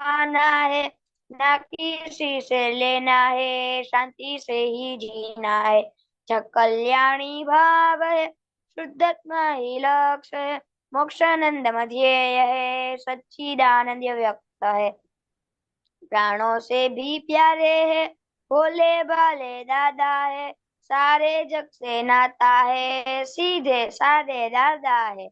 पाना है, ना किसी से लेना है, शांति से ही जीना है। जग कल्याणी भाव है, शुद्धात्मा ही लक्ष्य है, मोक्षानंद ध्येय है, सच्चिदानंद व्यक्त है। प्राणों से भी प्यारे है, भोले भाले दादा है, सारे जग से नाता है, सीधे साधे दादा है।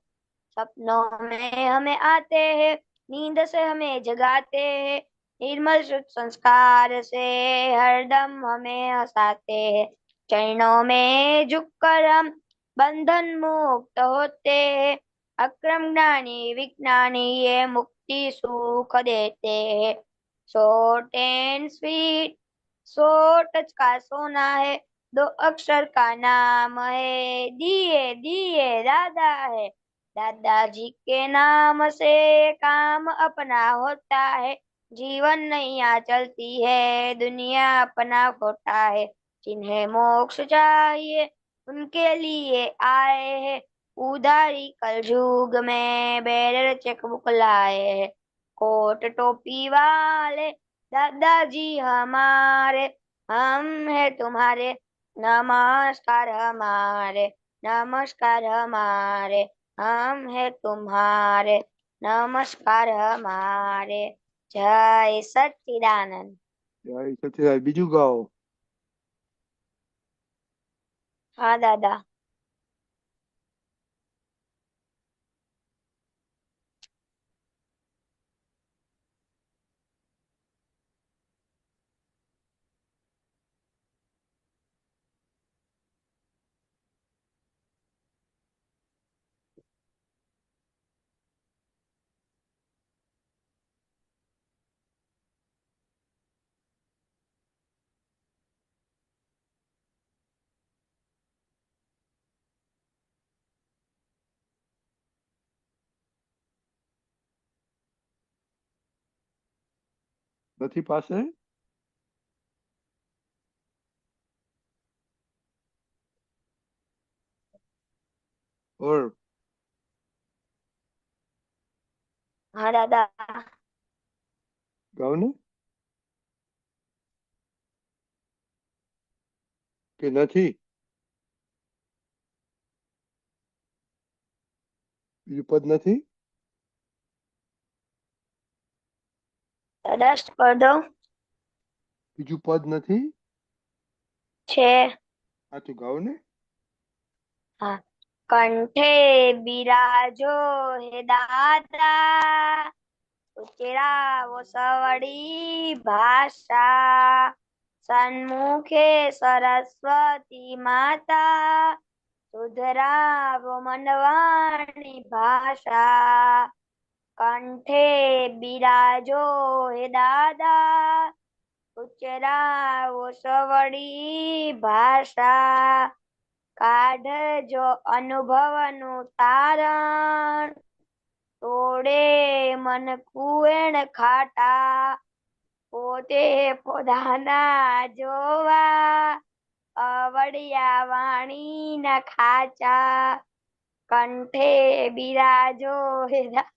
सपनों में हमें आते हैं, नींद से हमें जगाते हैं, निर्मल शुद्ध संस्कार से हरदम हमें हंसाते हैं। चरणों में झुककर हम बंधन मुक्त होते हैं, अक्रम ज्ञानी विज्ञानी ये मुक्ति सुख देते हैं। Short and sweet, so touch का सोना है, दो अक्षर का नाम है, दिए दिए दादा है। दादाजी के नाम से काम अपना होता है, जीवन नैया चलती है, दुनिया अपना होता है। जिन्हें मोक्ष चाहिए उनके लिए आए हैं, उधारी कल युग में बैरर चेकबुक लाए हैं। कोट टोपी वाले दादाजी हमारे, हम है तुम्हारे, नमस्कार हमारे, नमस्कार हमारे, हम है तुम्हारे, नमस्कार हमारे। जय सच्चिदानंद। જય સચિદાન. બીજું ગાઓ. हाँ दादा। નથી પાસે? ઓર हाँ दादा। ગાઓ ને કે નથી? બીજું પદ નથી? दादा कर दो। બીજું પદ નથી? छे। હા તો ગાઓ ને. हाँ। कंठे बिराजो हे दादा, उचेरा वो सवड़ी भाषा, सन्मुखे सरस्वती माता, सुधरावो मनवाणी भाषा। कंठे बिराजो हे दादा, उचरावो सवड़ी भाषा, काढजो अनुभवનું તારણ, તોડે મન કુવેણ ખાટા, પોતે પોધાના જોવા, અવળિયા વાણીના ખાચા। કંઠે બિરાજો હેરા,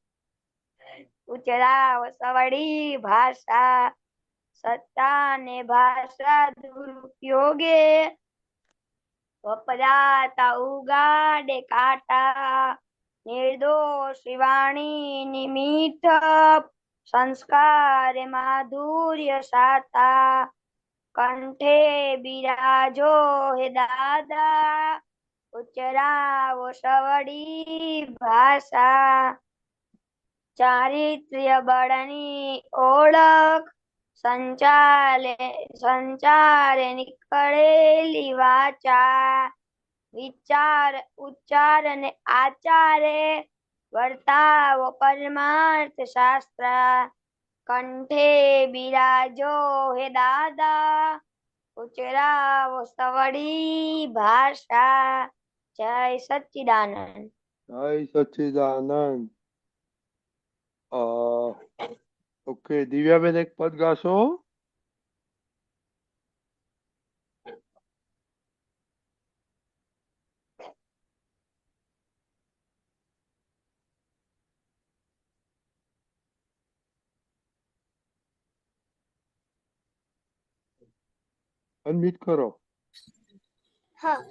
ઉચરાવ સવડી ભાષા, સત્તા ને ભાષા દુરુપયોગે, વપરાતા ઉગાડે કાટા। निर्दोषी वाणी निमित्त, संस्कार माधुर्य साता। कंठे बिराजो हे दादा, उचरावो सवड़ी भाषा। चारित्र्य बळनी ओळख, संचारे निकळेली वाचा। विचार उच्चार ने आचारे, वर्तावो परमार्थ शास्त्र। कंठे बिराजो हे दादा, उचरावो सवड़ी भाषा। जय सच्चिदानंद। જય સચ્ચિદાનંદ. ઓકે, દિવ્યાબેન એક પદ ગાશો? અનમ્યુટ કરો. હા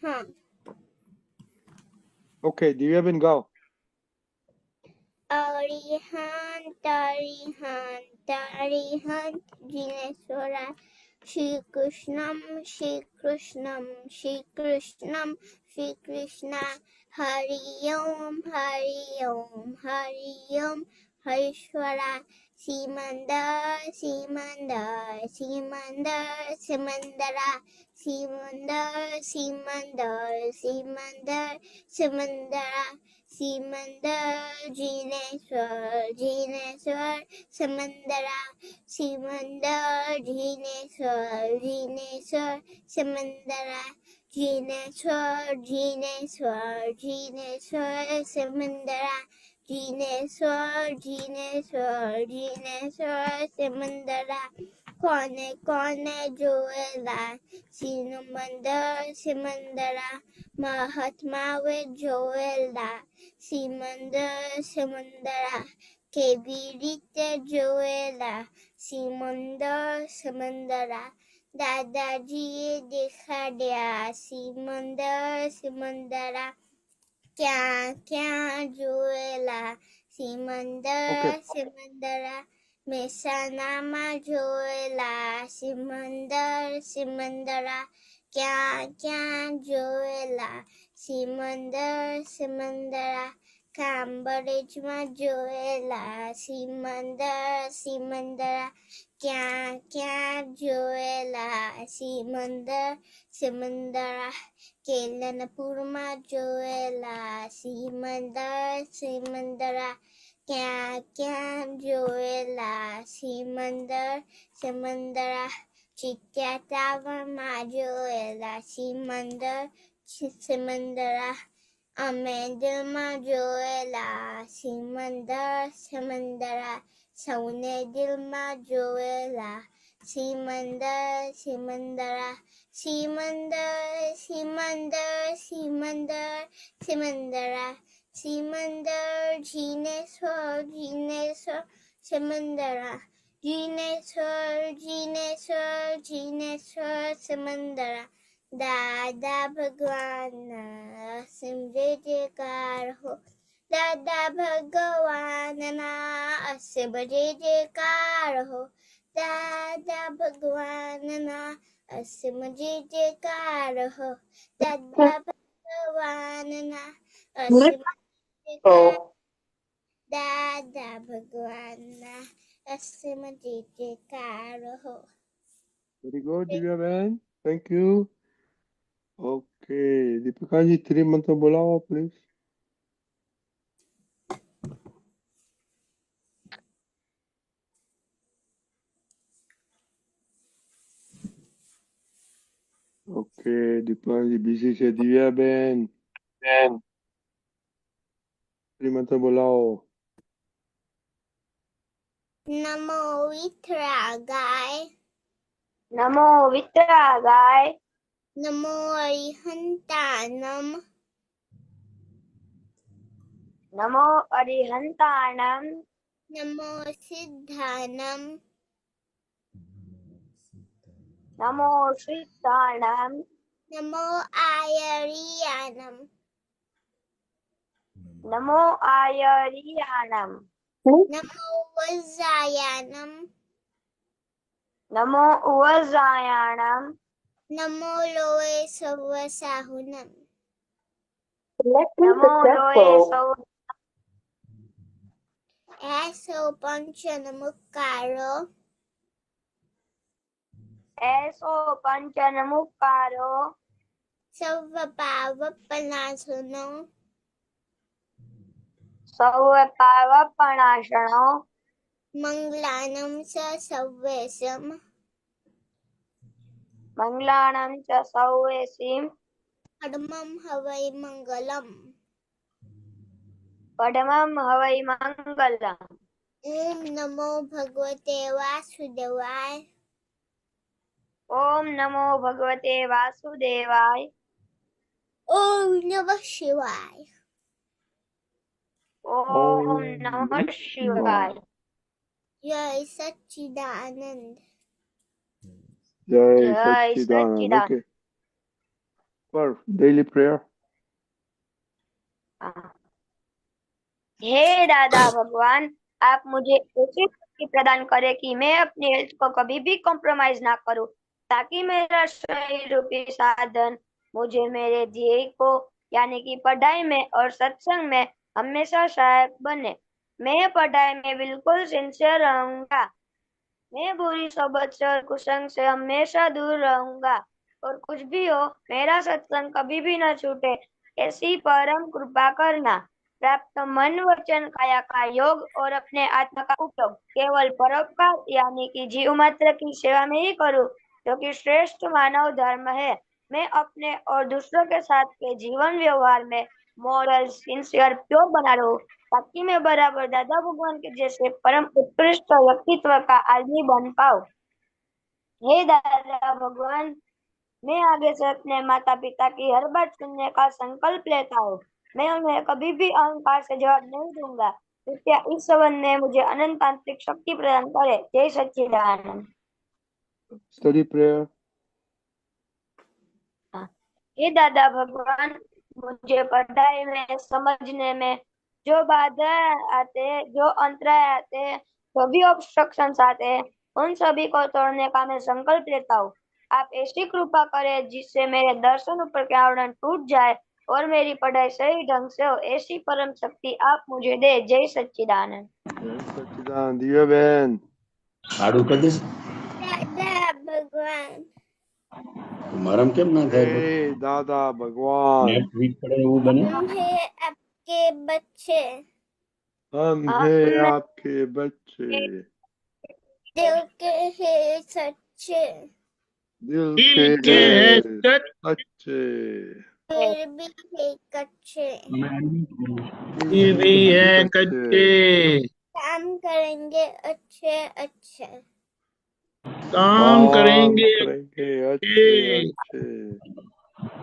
હા ઓકે દિવ્યાબેન ગાઓ. અરિહંત અરિહંત અરિહંત જીનેશ્વરા શ્રી કૃષ્ણમ શ્રી કૃષ્ણમ શ્રી કૃષ્ણમ શ્રી કૃષ્ણ હરિ ઓમ હરીશ્વરા સિમંદર સિમંદર સિમંદર સિમંદરા સિમંદર સિમંદર સિમંદર સિમંદરા સિમંદર જીનેશ્વર જીનેશ્વર સમંદરા સિમંદર જીનેશ્વર જીનેશ્વર સમંદરા જીનેશ્વર જીનેશ્વર જીનેશ્વર સમંદરા જીનેશ્વર જીનેશ્વર જીનેશ્વર સમંદરા કોને કોને જોયેલા સિમંદર સિમંદરા મહાત્માએ જોયેલા સિમંદર સમંદરા કેવી રીતે જોયેલા સિમંદર સમંદરા દાદાજીએ દેખાડ્યા સિમંદર સમંદરા ક્યાં ક્યાં જોયેલા સિમંદર સમંદરા મહેસાણામાં જોયેલા સિમંદર સમંદરા ક્યાં ક્યાં જોયેલા સિમંદર સમંદરા કામરેજમાં જોયેલા સિમંદર સમંદરા ક્યાં ક્યાં જોયેલા સિમંદર સમંદરા કેલનપુરમાં જોયેલા સિમંદર સમંદરા ક્યાં ક્યાં જોયેલા સિમંદર સમંદરા ચિત્યા ટાવરમાં જોયેલા સિમંદર સમંદરા અમેદમાં જોયેલા સિમંદર સમંદરા સૌને દિલમાં જોયેલા સિમંદર સમંદરા સિમંદર સિમંદર સિમંદર સમંદરા સિમંદર જીનેશ્વર જીનેશ્વર સમંદરા જીનેશ્વર જીનેશ્વર જીનેશ્વર સમંદરા દાદા ભગવાનના અસીમ જય જયકાર હો દાદા ભગવાનના અસીમ જય જયકાર હો દાદા ભગવાનના અસીમ જય જયકાર હો દાદા ભગવાનના અસીમ દાદા ભગવાનના અસીમ જય જયકાર હો. વેરી ગુડ દિવ્યાબેન, થેન્ક યુ. ઓકે દીપિકાજી 3 મંત્ર બોલાવો પ્લીઝ. ઓકે દીપિકાજી બિઝી છે. દિવ્યાબેન 3 મંત્ર બોલાવો. નમો વિતરાગાય નમો વિતરાગાય નમો અરિહંતાનમ નમો અરિહંતાણમ નમો સિદ્ધાનમ નમો સિદ્ધાણમ નમો આયરિયાનમ નમો આયરિયાણમ નમો વજ્રાયાનમ નમો ઉવજાયાણમ નમો લોય સર્વસાહુનમ નમો લોય સૌ એસો પંચનમુકારો એસો પંચનમુક્કારો સર્વ પાવપનાશનો સૌ પાવપણાશણો મંગલાનમ સ સર્વેશમ મંગલાણં ચ સૌવેસીમ પડમમ હવૈ મંગલમ પડમં હવૈ મંગલમ. ઓમ નમો ભગવતે વાસુદેવાય ઓમ નમો ભગવતે વાસુદેવાય Om Namah Shivaya. Om Namah Shivaya. Jai Satchidanand. Jai Jai Satchidanand. Satchidanand. Okay. For daily prayer. हे दादा भगवान, आप मुझे ऐसी शक्ति प्रदान करें कि मैं अपनी हेल्थ को कभी भी कॉम्प्रोमाइज ना करूं, ताकि मेरा शरीर रूपी साधन मुझे मेरे ध्येय को यानी कि पढ़ाई में और सत्संग में हमेशा सहायक बने। मैं पढ़ाई में बिल्कुल सिंसियर रहूंगा। मैं बुरी सोबत से और कुसंग से हमेशा दूर रहूंगा, और कुछ भी हो मेरा सत्संग कभी भी न छूटे, ऐसी परम कृपा करना। प्राप्त मन वचन काया का योग और अपने आत्मा का उपयोग केवल परोपकार यानी कि जीव मात्र की सेवा में ही करूं, जो कि श्रेष्ठ मानव धर्म है। मैं अपने और दूसरों के साथ के जीवन व्यवहार में मॉरल सिंसियर प्योर बना रहूं, ताकि मैं बराबर दादा भगवान के जैसे परम उत्कृष्ट व्यक्तित्व का आदमी बन पाऊं। हे दादा भगवान, मैं आगे से अपने माता पिता की हर बात सुनने का संकल्प लेता हूँ। मैं उन्हें कभी भी अहंकार से जवाब नहीं दूंगा। कृपया इस संबंध में मुझे अनंत आंतरिक शक्ति प्रदान करे। जय सच्चिदानंद। Study prayer. हे दादा भगवान, मुझे पढ़ाई में समझने में जो बाधा आते हैं, जो अंतराय आते हैं, जो भी ऑब्स्ट्रक्शंस आते हैं, उन सभी को तोड़ने का मैं संकल्प लेता हूँ। आप ऐसी कृपा करें जिससे मेरे दर्शन ऊपर के आवरण टूट जाए और मेरी पढ़ाई सही ढंग से हो, ऐसी परम शक्ति आप मुझे दे। जय सच्चिदानंद। Jai Satchidanand. Divya Ben. આડું કરી દઈશ Dada Bhagwan. મારામાં કેમ ના થાય Hey Dada Bhagwan. Net weak પડે એવું બને हम है आपके बच्चे, हम है आपके बच्चे, दिल के है सच्चे, दिल दिल के के है अच्छे, फिर भी है कच्चे, ये भी है कच्चे। कच्चे काम करेंगे अच्छे अच्छे, काम करेंगे अच्छे अच्छे।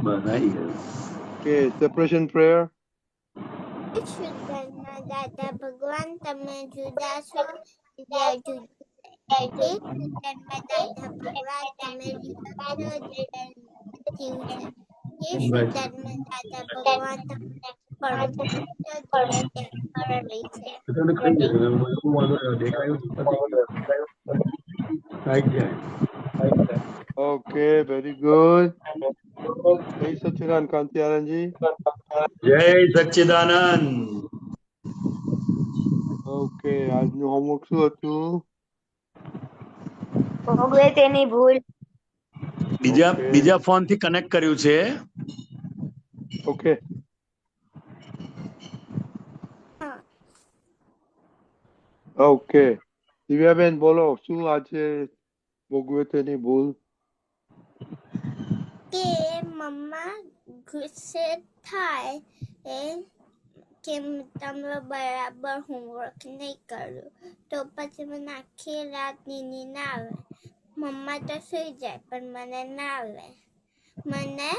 बनाई Okay, separation prayer. शुद्धना दादा भगवान तमे जुदा છો બીજા જુદા એક શુદ્ધમાં દાદા ભગવાન તમે જુદા છો જુદા જીવ છે એ શુદ્ધમાં દાદા ભગવાન તમે પરમ પૂજ્ય જુદા કરી છે Okay, very good. Jai Satchidanand Kanti Anandji. જય સચ્ચિદાનંદ Okay, આજનું homework શું હતું? ભોગવે તેની ભૂલ. બીજા Okay. બીજા ફોન થી કનેક્ટ કર્યું છે Okay. Okay. દિવ્યાબેન બોલો શું આજે ભોગવે તેની ભૂલ? કે મમ્મા ગુસ્સે થાય કે તમે બરાબર હોમવર્ક નહીં કર્યું તો પછી મને આખી રાત નીંદ ના આવે. મમ્મા તો સુઈ જાય પણ મને ના આવે. મને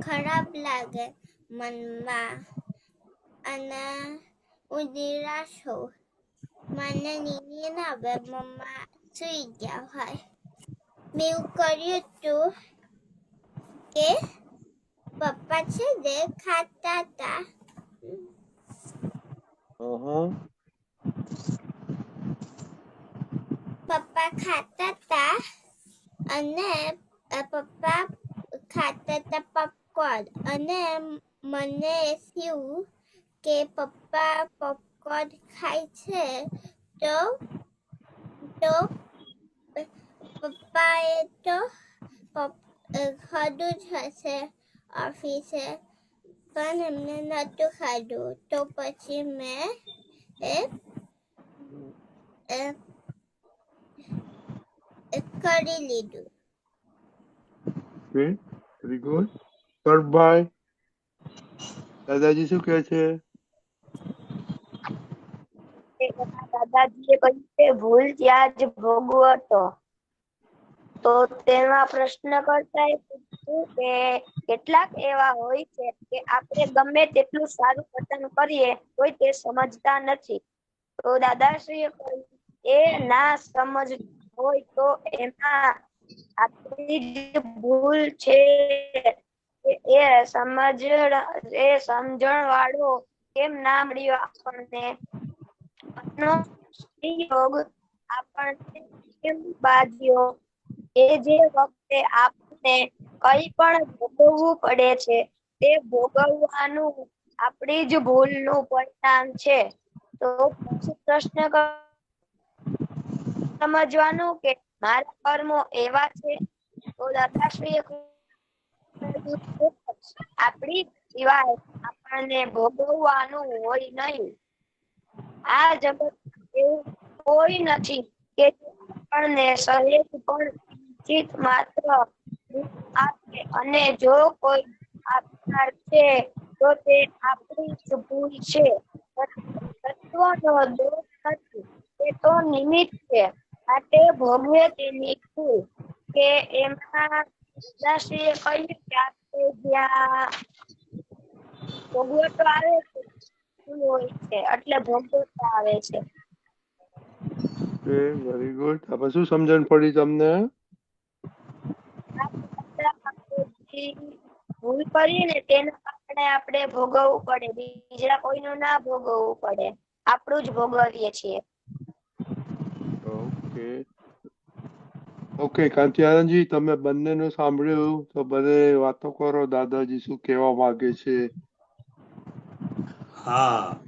ખરાબ લાગે મનમાં અને હું નિરાશ હોઉં. મને નીંદ ના આવે. મમ્મા સુઈ ગયા હોય. મેં એવું કર્યું હતું કે પપ્પા છે ને ખાતા હતા. પપ્પા ખાતા હતા અને પપ્પા ખાતા હતા પોપકોર્ન અને મને થયું કે પપ્પા પોપકોર્ન ખાય છે તો પપ્પાએ તો ખાધું જ હશે ઓફિસે પણ એમને નહોતું ખાધું તો પછી મેં કરી લીધું. Okay, very good. Karbai. દાદાજી શું કહે છે? દાદાજીએ કહ્યું કે ભૂલ ત્યાં જ ભોગવો તો. તો તેમાં પ્રશ્નકર્તાએ પૂછ્યું કે કેટલાક એવા હોય છે કે આપણે ગમે તેટલું સારું કથન કરીએ તોય તે સમજતા નથી. તો દાદાશ્રીએ કહ્યું એ ના સમજ હોય તો એમાં આપણી જ ભૂલ છે. એ સમજણ વાળો કેમ ના મળ્યો આપણને? યોગ આપણને કેમ બાંધ્યો? એ જે વખતે આપણને કઈ પણ ભોગવવું પડે છે તે ભોગવવાનું આપણી જ ભૂલનું પરિણામ છે. તો પછી પ્રશ્ન સમજવાનું કે મારા કર્મો એવા છે. તો દાદાશ્રીએ આપણી સિવાય આપણને ભોગવવાનું હોય નહીં. આ જગત એવું કોઈ નથી કે આપણને સહેજ પણ કિંચિત માત્ર આપે, અને જો કોઈ આપનાર છે તો તે આપણી જ ભૂલ છે. તત્વનો દોષ નથી, તે તો નિમિત્ત છે. માટે ભોગવે તેની ભૂલ. કે એમાં દાદાશ્રીએ કહ્યું કે આપણે જ્યાં ભોગવટો આવે છે હોય છે એટલે ભોગવટો આવે છે. Okay, very good. હવે શું સમજણ પડી તમને? ભૂલ કરીને તેના કારણે આપણે ભોગવવું પડે, બીજા કોઈનું ના ભોગવવું પડે, આપણું જ ભોગવીએ છીએ. ઓકે ઓકે, કાંતિઆનંદજી, તમે બંનેનું સાંભળ્યું તો બધે વાતો કરો. દાદાજી શું કહેવા માંગે છે? હા,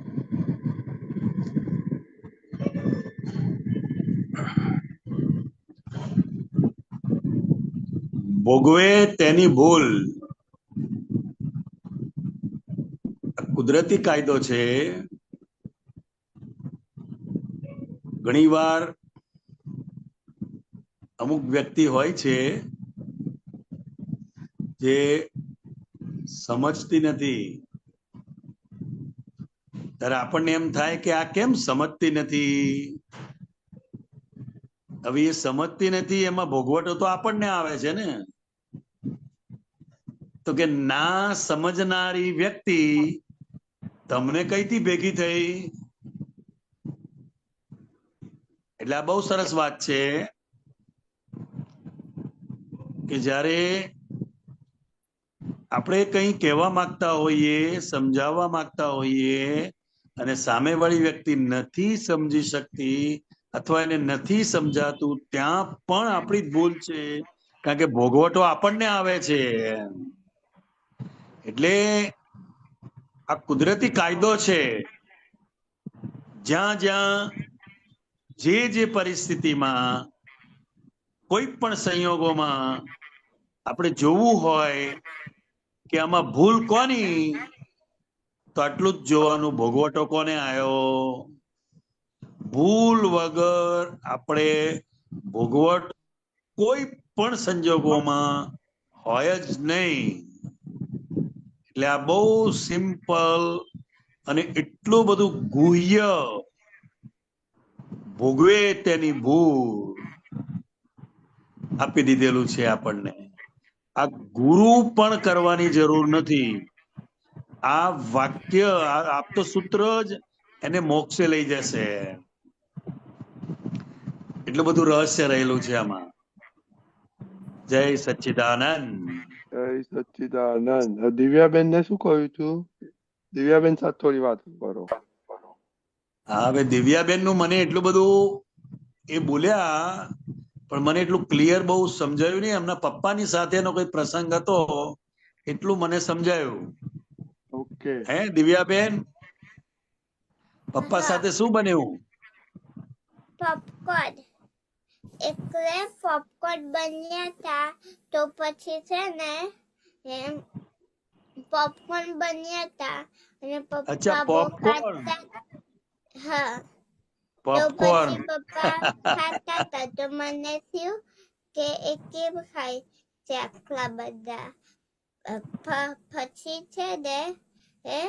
ભોગવે તેની ભૂલ કુદરતી કાયદો છે. ઘણીવાર અમુક વ્યક્તિ હોય છે જે સમજતી નથી, ત્યારે આપણને એમ થાય કે આ કેમ સમજતી નથી. હવે એ સમજતી નથી એમાં ભોગવટો તો આપણને આવે છે ને. તો કે ના સમજનારી વ્યક્તિ તમને કઈથી ભેગી થઈ? એટલે આ બહુ સરસ વાત છે કે જ્યારે આપણે કંઈ કહેવા માંગતા હોઈએ, સમજાવવા માંગતા હોઈએ અને સામેવાળી વ્યક્તિ નથી સમજી શકતી અથવા એને નથી સમજાતું, ત્યાં પણ આપણી જ ભૂલ છે, કારણ કે ભોગવટો આપણને આવે છે. એટલે આ કુદરતી કાયદો છે. જ્યાં જ્યાં જે પરિસ્થિતિમાં કોઈ પણ સંયોગોમાં આપણે જોવું હોય કે આમાં ભૂલ કોની, તો આટલું જ જોવાનું, ભોગવટો કોને આવ્યો. ભૂલ વગર આપણે ભોગવટ કોઈ પણ સંજોગોમાં હોય જ નહીં. એટલે આ બહુ સિમ્પલ અને એટલું બધું ગુહ્ય, ભોગવે તેની ભૂલ આપી દીધેલું છે આપણને. આ ગુરુ પણ કરવાની જરૂર નથી. આ વાક્ય આપતો સૂત્ર જ એને મોક્ષે લઈ જશે. એટલું બધું રહસ્ય રહેલું છે આમાં. જય સચ્ચિદાનંદ. જય સચ્ચિદાનંદ. દિવ્યાબેન ને શું કહ્યું તું? દિવ્યાબેન સાથે થોડી વાત કરો. હા, હવે દિવ્યાબેન નું મને એટલું બધું એ બોલ્યા પણ મને એટલું ક્લિયર બહુ સમજાયું નહીં. એમના પપ્પાની સાથેનો કોઈ પ્રસંગ હતો એટલું મને સમજાયું. ઓકે, હે દિવ્યાબેન, પપ્પા હા, સાથે શું બન્યું? પોપકોર્ન. એટલે પોપકોર્ન બન્યા હતા તો પછી છે ને એમ પોપકોર્ન બન્યા હતા અને અચ્છા, પપ્પા બહુ પોપકોર્ન. ખાતા. હા, તો પોપકોર્ન. પછી પપ્પા ખાતા હતા તો મને થયું કે એ કેમ ખાય છે આટલા બધા. પછી છે ને એ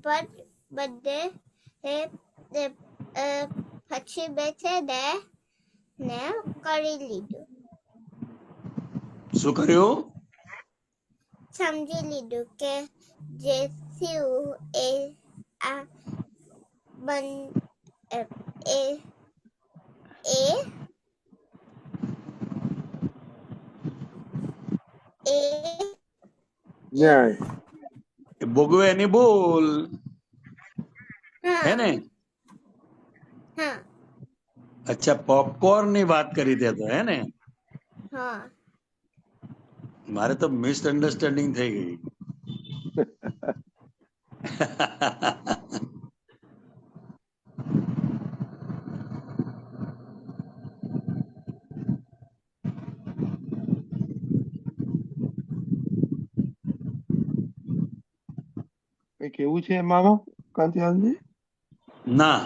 પણ બધે પછી બે છે ને કરી લીધું. શું કર્યું? સમજી લીધું કે જે થયું એ આ બન એ એ એ ન્યાય. એ ભોગવે એની ભૂલ, હે હા ને? હા અચ્છા, પોપકોર્ન ની વાત કરી તે તો, હે ને? હા મારે તો મિસઅન્ડરસ્ટેન્ડિંગ થઈ ગઈ. કઈ કેવું છે એમાં કાંતિલાલજી? ના,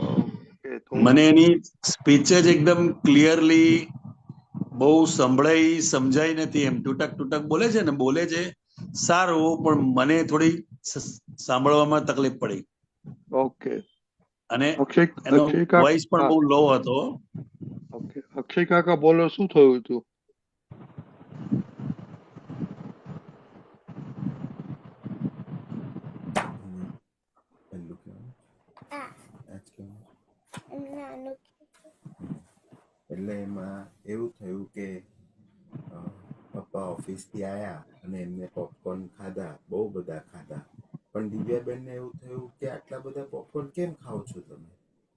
ઓકે, થોડું મને એની સ્પીચ જ એકદમ ક્લિયરલી બહુ સંભળાઈ સમજાઈ નથી. એમ તૂટક તૂટક બોલે છે ને, બોલે છે સારું, પણ મને થોડી સાંભળવામાં તકલીફ પડી. ઓકે. અને અક્ષય એનો અક્ષય કાકા, વોઇસ પણ હા, બહુ લો હતો. ઓકે. અક્ષય કાકા બોલો, શું થયું હતું? પહેલું કહેવાનું આ આજ કહેવાનું નાનું એટલે એમાં એવું થયું કે પપ્પા ઓફિસથી આવ્યા અને એમને પોપકોર્ન ખાધા, બહુ બધા ખાધા. પણ દિવ્યાબેનને એવું થયું કે આટલા બધા પોપકોર્ન કેમ ખાઓ છો તમે?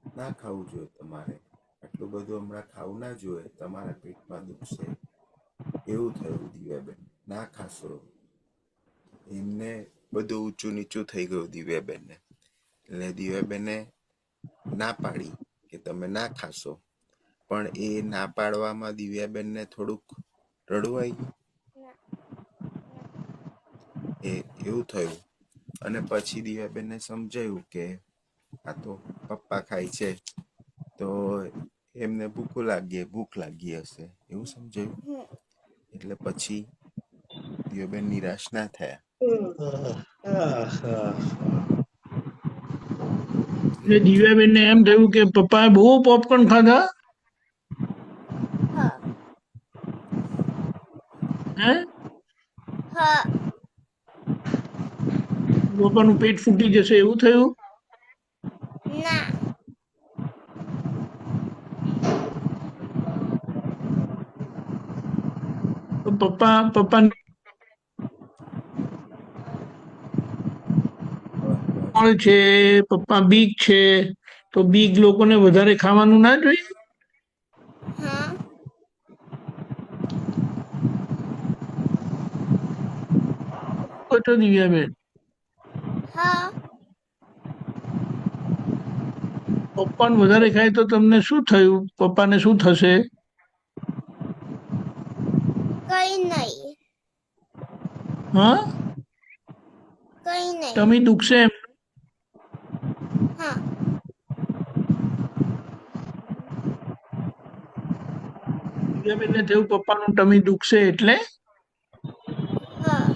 ના ખાવું જોઈએ તમારે, આટલું બધું હમણાં ખાવું ના જોઈએ, તમારા પેટમાં દુખશે. એવું થયું દિવ્યાબેન, ના ખાશો. એમને બધું ઊંચું નીચું થઈ ગયું દિવ્યાબેનને. એટલે દિવ્યાબેને ના પાડી કે તમે ના ખાશો. પણ એ ના પાડવામાં દિવ્યાબેનને થોડુંક રડવું આવી ગયું. એવું થયું. અને પછી દિવ્યાબેનને સમજાયું કે આ તો પપ્પા ખાય છે તો એમને ભૂખ લાગી હશે, એવું સમજાયું. એટલે પછી દિવ્યાબેન નિરાશ ના થયા. એટલે દિવ્યાબેન ને એમ થયું કે પપ્પાએ બહુ પોપકોર્ન ખાધા, હા હે? હા પપ્પાનું પેટ ફૂટી જશે એવું થયું? ના તો પપ્પા કોણ છે? પપ્પા બીગ છે, તો બીગ લોકોને વધારે ખાવાનું ના જોઈએ? હા તો દિવ્યાબેન, હા પોપકોર્ન વધારે ખાય તો તમને શું થયું? પપ્પાને શું થશે? કઈ નહીં હા, કઈ નહીં ટમી દુખશે એમ? હા દિવ્યાબેનને થયું પપ્પાનું ટમી દુખશે એટલે? હા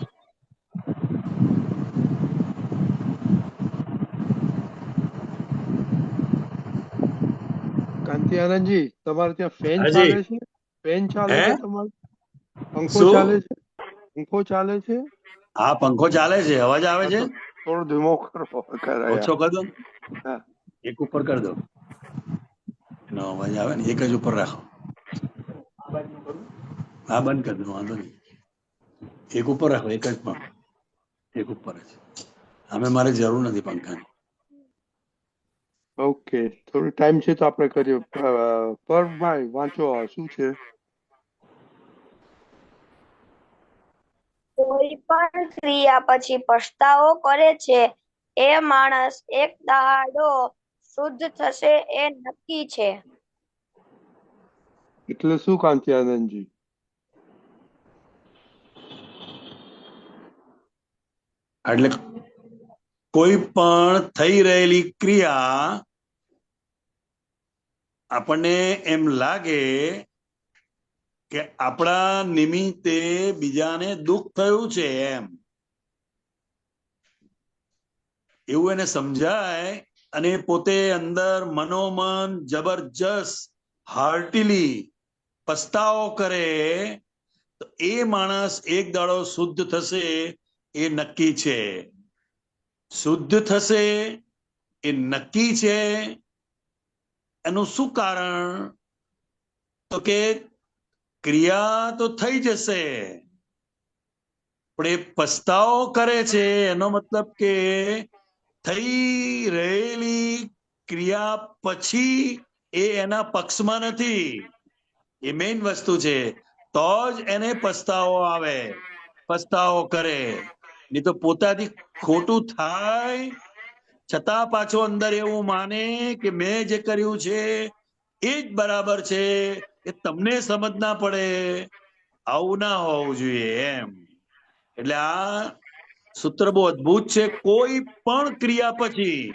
કાંતિ આનંદજી, તમારે ત્યાં ફેન હાજી. ચાલે છે? ફેન ચાલે હે? છે તમારે? પંખો શું? ચાલે છે? પંખો ચાલે છે? હા, પંખો ચાલે છે, અવાજ આવે હા, છે? તો થોડો ધીમો કરો કરાયા. ઓછો કર દો, હા, એક ઉપર કર દો, એનો અવાજ આવે ને. એક જ ઉપર રાખો. હા, બંધ કરી દો, વાંધો નહીં. એક ઉપર રાખો, એક જ પણ, એક ઉપર જ. અમે મારે જરૂર નથી પંખાની. ઓકે. થોડો ટાઈમ છે તો આપણે કરીએ. પરભાઈ, વાંચો, શું છે? કોઈ પણ ક્રિયા પછી પછતાવો કરે છે એ માણસ એક દાડો શુદ્ધ થશે એ નક્કી છે. એટલે શું કાંતિ આનંદજી? એટલે કોઈ પણ થઈ રહેલી ક્રિયા આપણને એમ લાગે કે આપણા નિમિત્તે બીજાને દુઃખ થયું છે, એમ એવું એને સમજાય, અને પોતે અંદર મનોમન જબરજસ્ત હાર્ટીલી પસ્તાવો કરે તો એ માણસ એક દાડો શુદ્ધ થશે એ નક્કી છે. શુદ્ધ થશે એ નક્કી છે. એનું શું કારણ? તો કે ક્રિયા તો થઈ જશે, પણ એ પસ્તાવો કરે છે એનો મતલબ કે થઈ રહેલી ક્રિયા પછી એ એના પક્ષમાં નથી. એ મેઇન વસ્તુ છે. તો જ એને પસ્તાવો આવે, પસ્તાવો કરે. નહીં તો પોતાથી ખોટું થાય છતાં પાછો અંદર એવું માને કે મેં જે કર્યું છે એ જ બરાબર છે. એ તમને સમજ ના પડે. આવું ના હોવું જોઈએ એમ. એટલે આ સૂત્ર બહુ અદ્ભુત છે. કોઈ પણ ક્રિયા પછી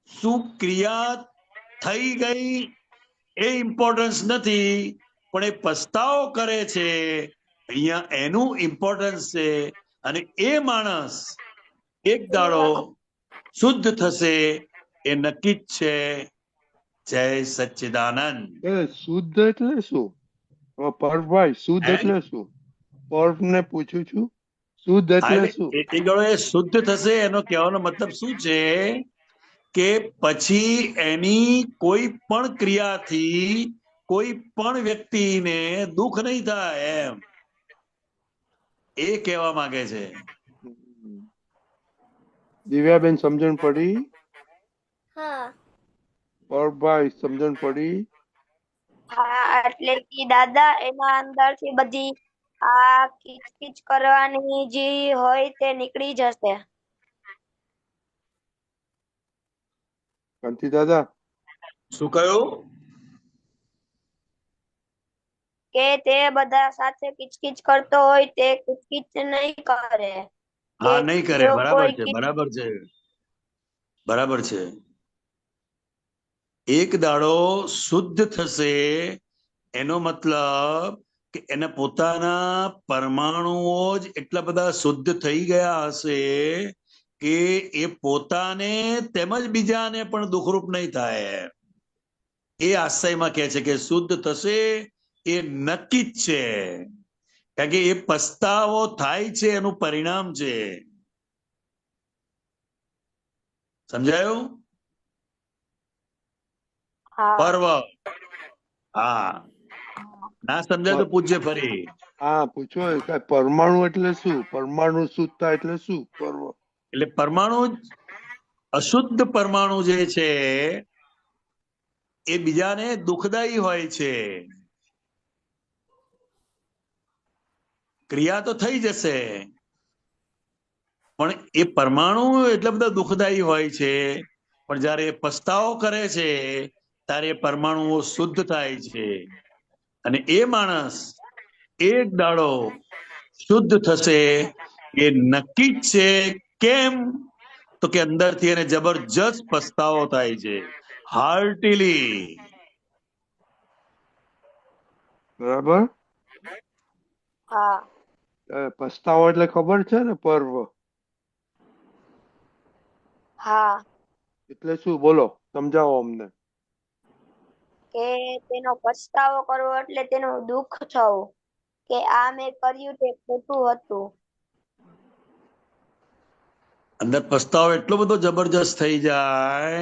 શું ક્રિયા થઈ ગઈ એ ઇમ્પોર્ટન્સ નથી, પણ એ પસ્તાવો કરે છે અહીંયા એનું ઇમ્પોર્ટન્સ છે. અને એ માણસ એક દાડો શુદ્ધ થશે એ નક્કી જ છે. જય સચ્ચિદાનંદ. શુદ્ધ એટલે શું? પરભાઈ, શુદ્ધ હે? એટલે શું? પર્વ ને પૂછું છું, શુદ્ધ હા, એટલે એટલે શું? એક દાડો એ શુદ્ધ થશે એનો કહેવાનો મતલબ શું છે કે પછી એની કોઈ પણ ક્રિયાથી કોઈ પણ વ્યક્તિને દુઃખ નહીં થાય એમ એ કહેવા માંગે છે. દિવ્યાબેન સમજણ પડી? હા. પરભાઈ સમજણ પડી? હા, એટલે કે દાદા એના અંદરથી બધી આ કિચકિચ કરવાની જે હોય તે નીકળી જશે. કાંતિ દાદા, શું કહ્યું? કે તે બધા સાથે કિચકિચ કરતો હોય તે કિચકિચ નહીં કરે. કે હા, નહીં કરે. જો બરાબર કોઈ છે, બરાબર છે, બરાબર છે. એક દાડો શુદ્ધ થશે એનો મતલબ કે એને પોતાના પરમાણુઓ જ એટલા બધા શુદ્ધ થઈ ગયા હશે કે એ પોતાને તેમજ બીજાને પણ દુઃખરૂપ નહીં થાય. એ આશયમાં કહે છે કે શુદ્ધ થશે એ નક્કી જ છે. કારણ કે એ પસ્તાવો થાય છે એનું પરિણામ છે. સમજાયું? હા પર્વ. હા, ના સમજાય તો પૂછજે ફરી. હા પૂછો. પરમાણુ એટલે શું? પરમાણુ શુદ્ધતા એટલે શું? પર્વ એટલે પરમાણુ અશુદ્ધ પરમાણુ જે છે એ બીજાને દુઃખદાયી હોય છે. ક્રિયા તો થઈ જશે પણ એ પરમાણુ એટલા બધા દુઃખદાયી હોય છે, પણ જયારે એ પસ્તાવો કરે છે ત્યારે એ પરમાણુઓ શુદ્ધ થાય છે. અને એ માણસ એક દાડો શુદ્ધ થશે એ નક્કી જ છે. કેમ? તો કે અંદરથી એને જબરજસ્ત પસ્તાવો થાય છે, હાર્ટીલી. બરાબર. હા પસ્તાવો એટલે ખબર છે ને? પર્વ હા એટલે શું? બોલો, સમજાવો અમને. કે તેનો પછતાવો કરવો એટલે તેનું દુઃખ થવું કે આ મેં કર્યું તે ખોટું હતું. અંદર પસ્તાવો એટલો બધો જબરજસ્ત થઈ જાય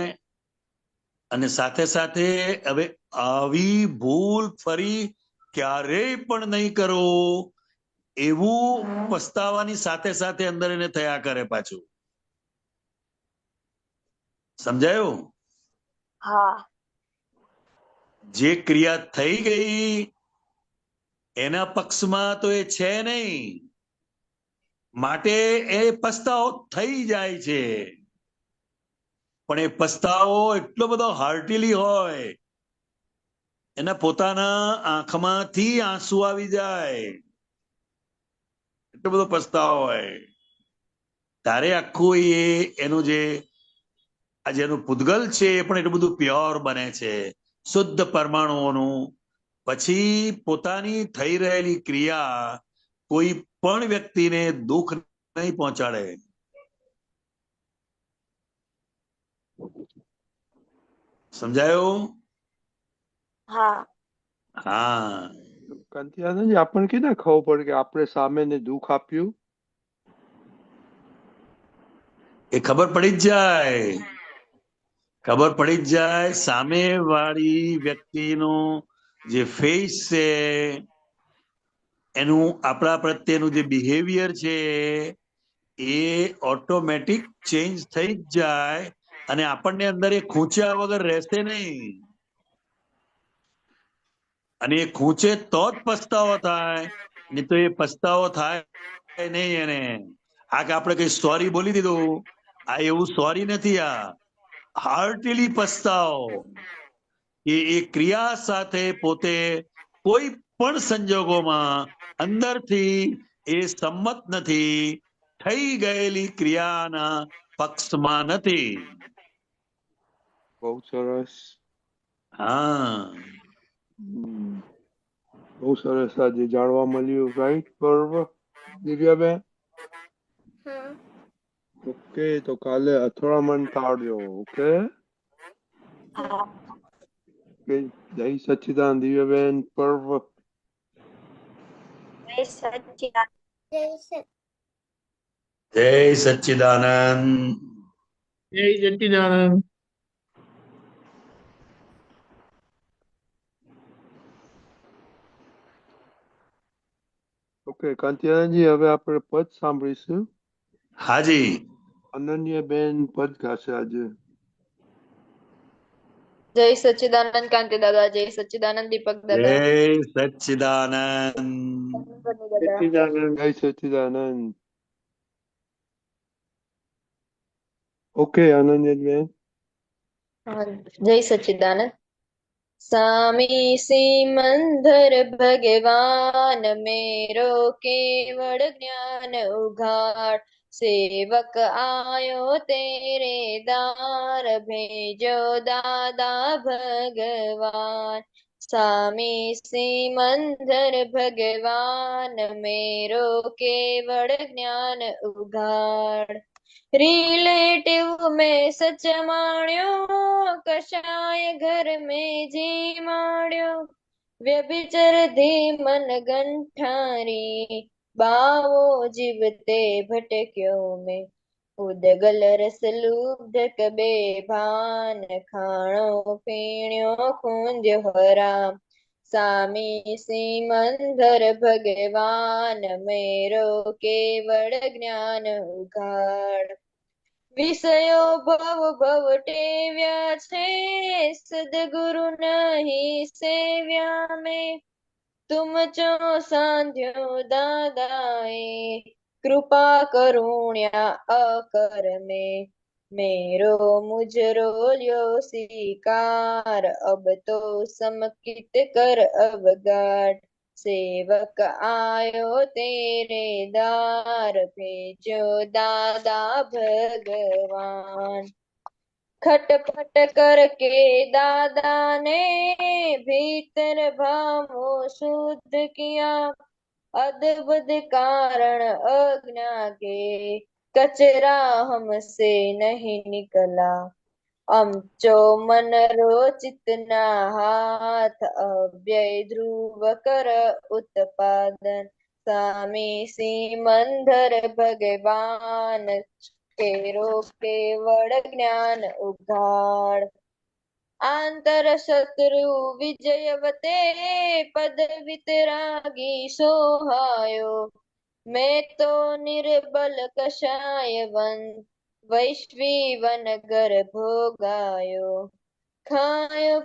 અને સાથે સાથે હવે આવી ભૂલ ફરી ક્યારેય પણ નહીં કરો એવું પસ્તાવાની સાથે સાથે અંદર એને થયા કરે પાછું. સમજાયું? હા જે ક્રિયા થઈ ગઈ એના પક્ષમાં તો એ છે નહીં, માટે એ પસ્તાવો થઈ જાય છે. પણ એ પસ્તાવો એટલો બધો હાર્ટીલી હોય, એના પોતાના આંખમાંથી આંસુ આવી જાય, એટલો બધો પસ્તાવો હોય. તારે આખું એનું જે આ જેનું પૂતગલ છે એ પણ એટલું બધું પ્યોર બને છે, શુદ્ધ પરમાણુઓનું. પછી પોતાની થઈ રહેલી ક્રિયા કોઈ પણ વ્યક્તિને દુઃખ નહીં પહોંચાડે. સમજાયું? હા હા, કાંતિ આનંદજી, આપણને કેને ખબર પડે કે આપણે સામેને દુઃખ આપ્યું? એ ખબર પડી જ જાય. ખબર પડી જ જાય. સામે વાળી વ્યક્તિનું જે ફેસ છે, એનું આપણા પ્રત્યેનું જે બિહેવિયર છે એ ઓટોમેટિક ચેન્જ થઈ જ જાય અને આપણને અંદર એ ખૂંચ્યા વગર રહેશે નહીં. અને એ ખૂંચે તો જ પસ્તાવો થાય, નહીં તો એ પસ્તાવો થાય નહીં. એને આ કે આપણે કઈ સોરી બોલી દીધું, આ એવું સોરી નથી. આ હાર્ટીલી પસ્તાવો કે એ ક્રિયા સાથે પોતે કોઈ પણ સંજોગોમાં અંદરથી એ સંમત નથી, થઈ ગયેલી ક્રિયાના પક્ષમાં નથી. બહુ સરસ. હા, બહુ સરસ આજે જાણવા મળ્યું. રાઈટ, બરોબર દિવ્યાબેન? હા. ઓકે, તો કાલે અથડામણ ટાળજો. Okay, okay. જય સચ્ચિદાનંદ દિવ્યાબેન. પર્વ. જય સચ્ચિદાનંદ. જય સત જય સચ્ચિદાનંદ. જય સચ્ચિદાનંદ. ઓકે કાંતિ આનંદજી, હવે આપણે પદ સાંભળીશું. હાજી. અનન્યાબેન પદ ગાશે આજે. જય સચ્ચિદાનંદ કાંતિ દાદા, જય સચ્ચિદાનંદ દીપક દાદા. જય સચ્ચિદાનંદ. દાદા. જય સચ્ચિદાનંદ. ઓકે અનન્યાબેન. હા, જય સચ્ચિદાનંદ. સામી સિમંદર ભગવાન મેરો કેવળ જ્ઞાન ઉઘાડ, સેવક આયો તેરે દાર ભેજો દાદા ભગવાન. સામી સિમંદર ભગવાન મેરો કેવળ જ્ઞાન ઉઘાડ, रिलेटिव में सच माण्यो कषाय घर में जी माण्यो, व्यभिचर धीमन गंठारी बावो जीवते भटक्यो में, उदगल रस लुब्ध कबे भान खाणो पीण्यो खूंद्यो हराम. सामी सिमंदर भगवान मेरो केवल ज्ञान उघाड़, विषयो भव भव टेव्या छे सदगुरु नहीं सेव्या में, तुम चो सांध्यो दादाए कृपा करुण्या अकर में, मेरो मुजरो ल्यो स्वीकार अब तो समकित कर अवगाड, सेवक आयो तेरे दार भेजो दादा भगवान. खटपट करके दादा ने भीतर भावो शुद्ध किया, अद्भुत कारण अज्ञा के कचरा हमसे नहीं निकला, अमचो मन रोचित ना हाथ अव्यय ध्रुव कर उत्पादन. सामी सिमंदर भगवान केरो केवल ज्ञान उघाड़, आंतर शत्रु विजयवते पद वितरागी सोहायो, मैं तो निर्बल कषाय वन वैश्वी वन गर भोगायो, खायो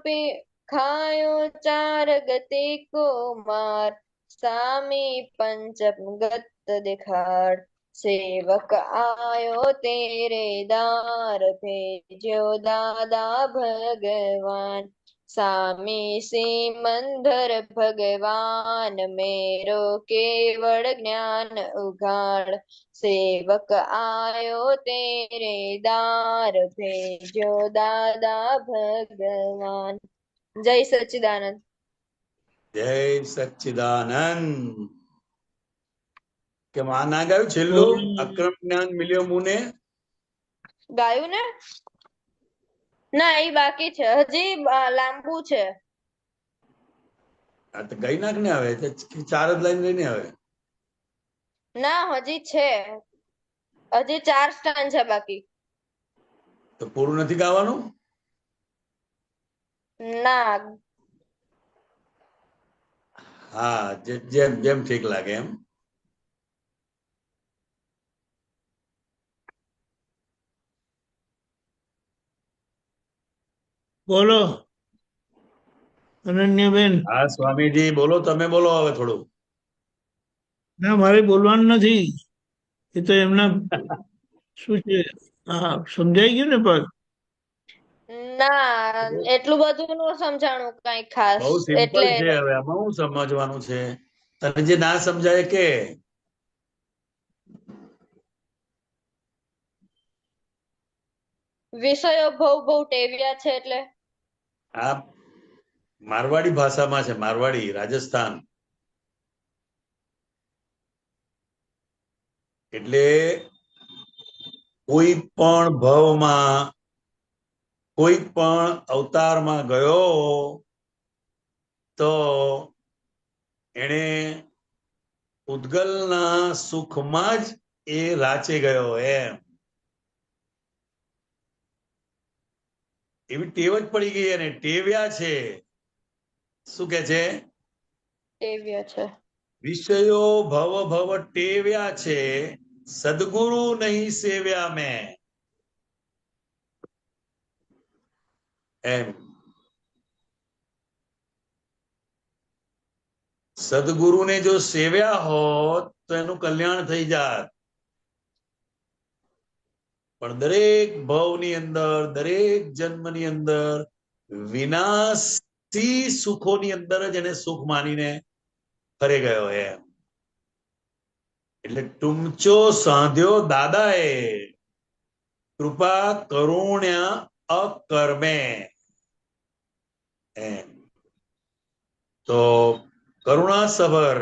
चार गति को मार सामी पंचम गत दिखाड़, सेवक आयो तेरे दार भेजो दादा भगवान. सामी सिमंदर भगवान मेरो केवल ज्ञान उघाड़, सेवक आयो तेरे दार भेजो दादा भगवान. जय सच्चिदानंद. જય સચ્ચિદાનંદ. કે આ ના ગાયું છેલ્લું? અક્રમ જ્ઞાન મિલ્યો મુને. ગાયું ને? ના, એ બાકી છે, હજી લાંબુ છે. આ તો ગઈ નાખ ને હવે 4 જ લાઈન રહીને હવે. ના હજી છે, હજી 4 સ્ટાન્સ છે બાકી. તો પૂરું નથી ગાવાનું? ના, હા, જેમ જેમ ઠીક લાગે એમ. બોલો અનન્યાબેન. હા સ્વામીજી બોલો, તમે બોલો હવે થોડું. ના, મારે બોલવાનું નથી. એ તો એમના શું છે, હા સમજાઈ ગયું ને પણ. ના એટલું બધું નો સમજાણું કઈ ખાસ, બહુ સિમ્પલ એટલે છે, હવે આમાં શું સમજવાનું છે? તને જે ના સમજાય કે વિષયો બહુ ટેવ્યા છે એટલે. આ મારવાડી ભાષામાં છે, મારવાડી, રાજસ્થાન. એટલે કોઈ પણ ભવમાં, કોઈ પણ અવતારમાં ગયો તો એને ઉદ્ગલના સુખમાં જ એ રાચે ગયો એમ. એવી ટેવ જ પડી ગઈ અને ટેવ્યા છે. શું કે છે? ટેવ્યા છે. વિષયો ભવ ભવ ટેવ્યા છે, સદગુરુ નહીં સેવ્યા મેં એમ. સદગુરુને જો સેવ્યા હોત તો એનું કલ્યાણ થઈ જાત. પણ દરેક ભવની અંદર, દરેક જન્મની અંદર વિનાશી સુખોની અંદર જ એને સુખ માનીને ફરે ગયો એમ. એટલે ટૂંચો સાંધ્યો દાદાએ, કૃપા કરુણ્યા અકર્મે એમ. તો કરુણાસભર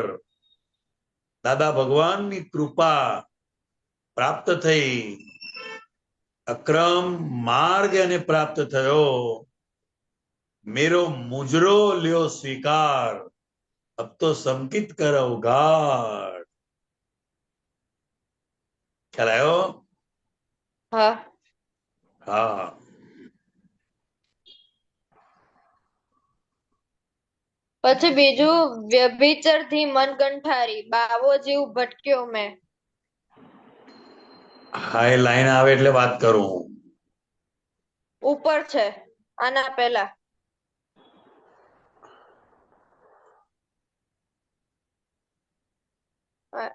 દાદા ભગવાનની કૃપા પ્રાપ્ત થઈ, અક્રમ માર્ગ એને પ્રાપ્ત થયો. મેરો મુજરો લ્યો સ્વીકાર, અબ તો સંકિત કરો ઉઘાડ. ખ્યાલ આવ્યો? હા. હા. પછી બીજું, વ્યભિચરથી મન કંઠારી, બાવો જીવ ભટક્યો મેં. હા, એ લાઈન આવે એટલે વાત કરું. ઉપર છે આના પહેલા. હા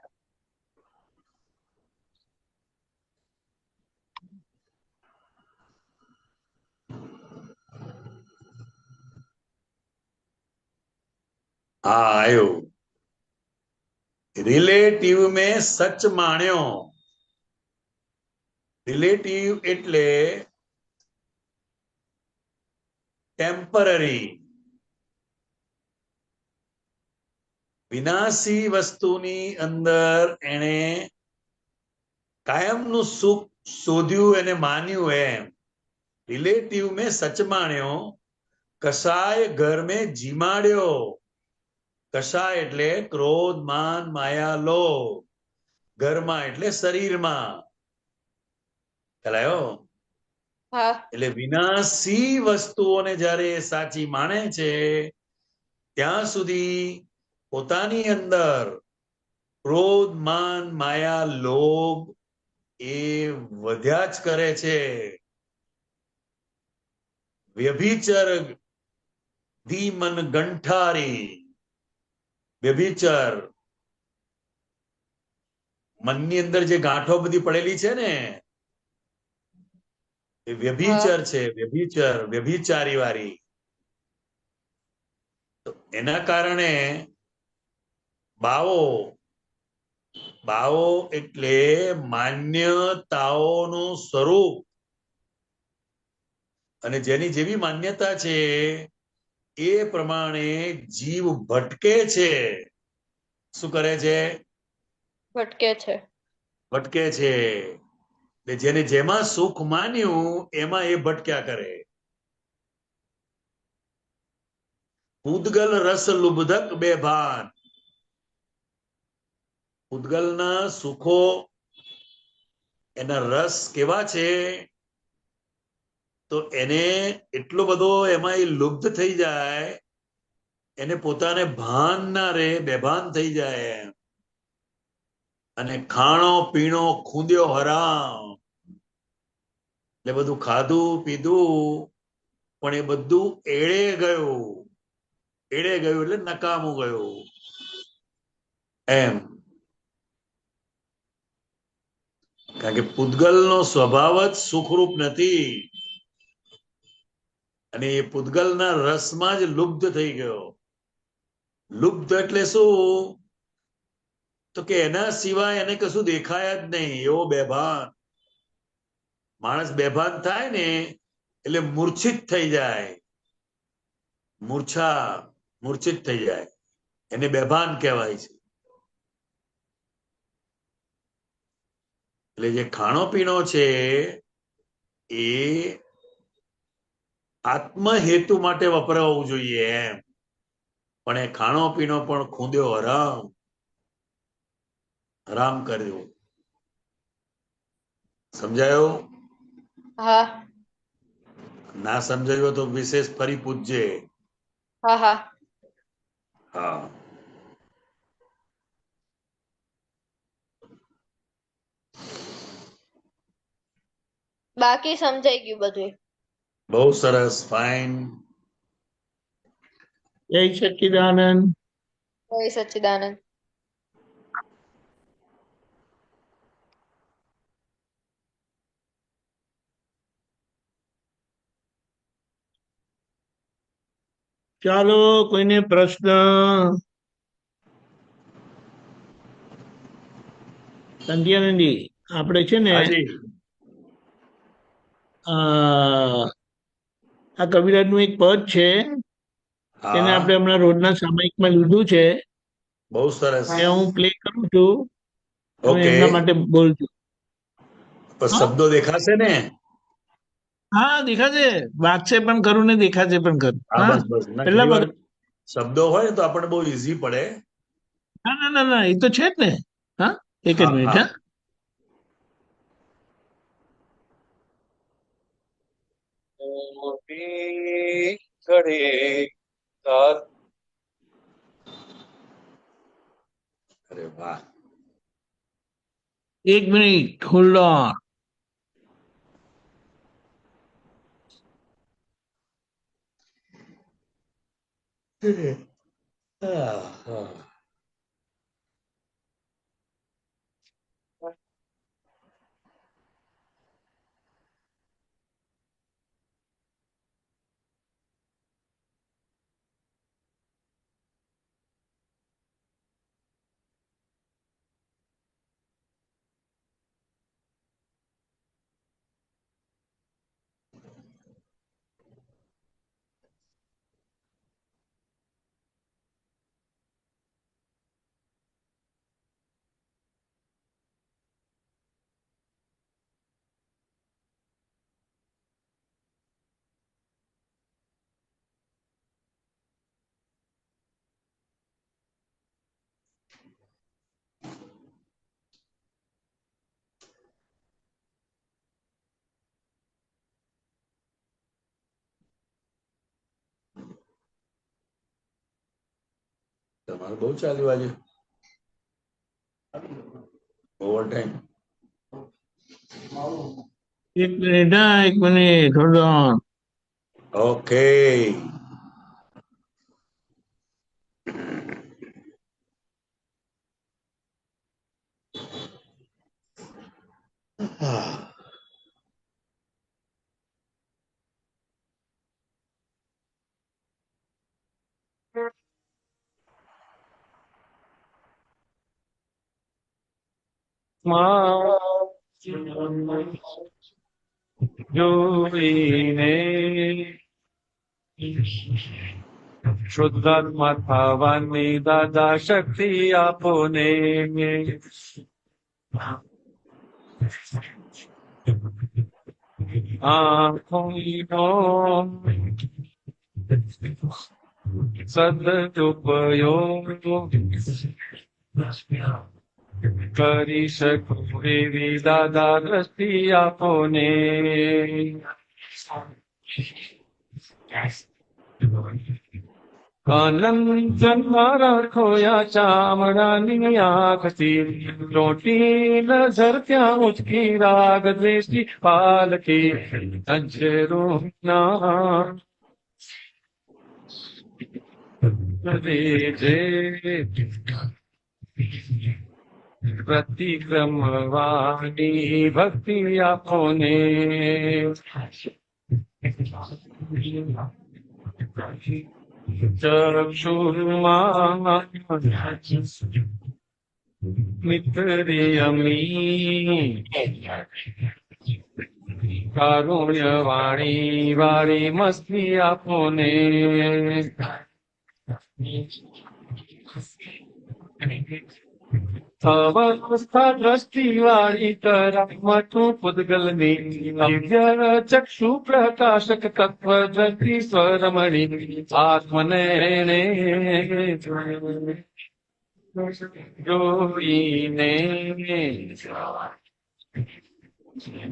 આવ્યું. રિલેટિવ મેં સચ માણ્યો. રિલેટિવ એટલે ટેમ્પરરી, વિનાશી વસ્તુની અંદર એને કાયમનું સુખ શોધ્યું, એને માન્યું એમ. રિલેટિવ મેં સચ માણ્યો, કસાય ઘર મેં જીમાડ્યો. કસાય એટલે ક્રોધ, માન, માયા, લોભ. ઘરમાં એટલે શરીરમાં. ખ્યાલ? હા. એટલે વિનાશી વસ્તુઓને જ્યારે સાચી માને છે ત્યાં સુધી પોતાની અંદર ક્રોધ, માન, માયા, લોભ એ વધ્યા જ કરે છે. વ્યભિચર ધી મન ગંઠારી. વ્યભિચર મનની અંદર જે ગાંઠો બધી પડેલી છે ને, એ વ્યભિચર છે, વ્યભિચર, વ્યભિચારી વાળી. તો એના કારણે બાવો, બાવો એટલે માન્યતાઓનું સ્વરૂપ. અને જેની જેવી માન્યતા છે એ પ્રમાણે જીવ ભટકે છે. શું કરે છે? ભટકે છે. ભટકે છે. જેને જેમાં સુખ માન્યું એમાં એ ભટક્યા કરે. પૂદગલ રસ લુબ્ધક બેભાન. પૂદગલના સુખો એના રસ કેવા છે તો એને એટલો બધો એમાં એ લુબ્ધ થઈ જાય, એને પોતાને ભાન ના રે, બેભાન થઈ જાય એમ. અને ખાણો પીણો ખૂંદ્યો હરામ, એટલે બધું ખાધું પીધું પણ એ બધું એળે ગયું. એળે ગયું એટલે નકામું ગયું એમ. કારણ કે પૂદગલનો સ્વભાવ જ સુખરૂપ નથી અને એ પૂદગલના રસમાં જ લુબ્ધ થઈ ગયો. લુબ્ધ એટલે શું? તો કે એના સિવાય એને કશું દેખાય જ નહીં, એવો બેભાન. માણસ બેભાન થાય ને એટલે મૂર્છિત થઈ જાય, મૂર્છિત થઈ જાય, એને બેભાન કહેવાય છે. એટલે જે ખાણો પીણો છે એ આત્મ હેતુ માટે વપરાવું જોઈએ એમ, પણ એ ખાણો પીણો પણ ખૂંદ્યો હરામ, હરામ કર્યો. સમજાયો? હા ના સમજાયો તો વિશેષ ફરી પૂછજે. હા હા હા. બાકી સમજાઈ ગયું બધું. બહુ સરસ, ફાઇન. જય સચ્ચિદાનંદ. જય સચ્ચિદાનંદ. ચાલો, કોઈને પ્રશ્ન? સંધ્યાનંદી, આપણે છે ને હાજી. આ કવિરાજનું એક પદ છે, તેને હા, આપણે હમણાં રોજના સામાયિકમાં લીધું છે. બહુ સરસ. એ હું પ્લે કરું છું, તમે ઓકે. એમના માટે બોલજો. પણ હા શબ્દો દેખાશે ને? હા, દેખાશે. વાંચશે પણ ખરું ને દેખાશે પણ ખરું. હા, હા, બસ બસ. ના, પેલા ઘણી વાર વખત. શબ્દો હોય ને તો આપણને બહુ ઈઝી પડે. ના ના ના ના, એ તો છે જ ને. હા, એક જ હા મિનિટ. હા. હા, અરે વાહ. એક મિનિટ, હોલ્ડ ઓન. હા, હા. તમારે બહુ ચાલ્યું આજે ઓવર ટાઈમ. એક મિનિટ. હા, એક મિનિટ, હોલ્ડ ઓન. ઓકે. હા. જોઈને શુદ્ધાત્મા થવાની દાદા શક્તિ આપો ને. આંખોનો સદુપયોગ કરી શકો એવી દાદા દ્રષ્ટિ આપો ને. અનંતમાં રાખોયા ચામડાની આંખથી લોટી નજર ત્યાં ઉચકી રાગ દ્વેષી પાલકી અંજરું ના જે પ્રતિક્રમવાની ભક્તિ આપો ને. ચક્ષુર્માં મિત્રિયમી કારુણ્ય વાણી વાળી મસ્તી આપો ને. અવસ્થા દ્રષ્ટિ વાળી તરમતું પૂતગલની દિવ્ય ચક્ષુ પ્રકાશક તત્વ દ્રષ્ટિ સ્વરમણી આત્મને જોઈને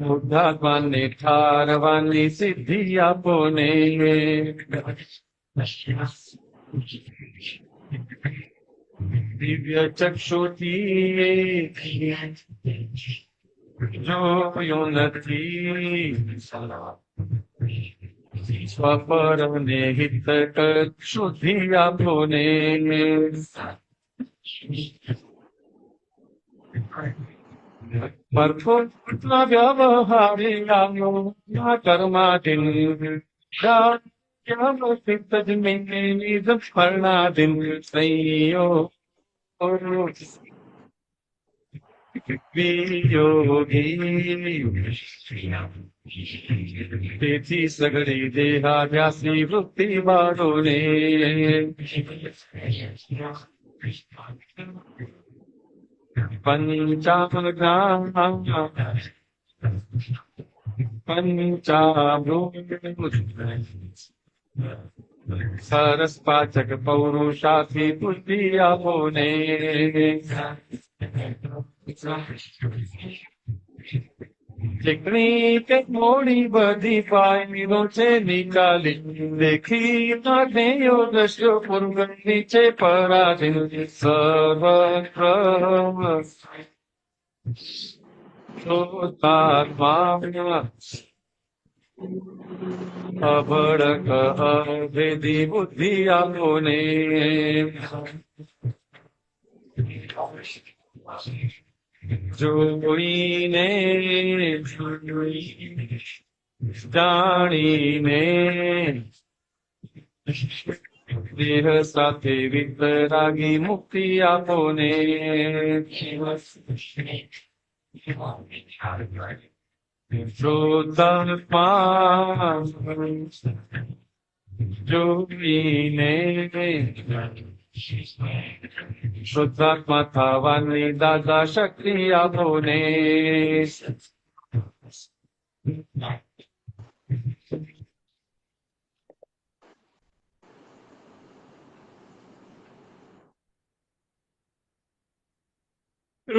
બુદ્ધાત્માને ઠારવાની સિદ્ધિ આપો ને. દિવ્ય ચક્ષુથી જોયું નથી સ્વપરને હિત શુદ્ધિ આપો ને. પરખોટના વ્યવહારે આવ્યો ના કર્માધીન સ્મરણાધીન સંયો તેથી સગળી દેહાભ્યાસની વૃત્તિ બાળો ને. પંચામૃત સરસ પાચક પૌરુષાથી બુદ્ધિ આપો ને. ચીકણી કે મોડી બધી પાયલો છે નિકાલી દેખી જ્ઞેયો દ્રશ્યો પૂર્વ નીચે પરાધીન સર્વત્ર શોધાત્મા અભડક અભેદી બુદ્ધિ આપો ને. જોઈને જાણીને દેહ સાથે વિતરાગી મુક્તિ આપો ને. શ્રોતાત્મા જોઈને શુદ્ધાત્મા થવાની દાદા શક્તિ આપો ને.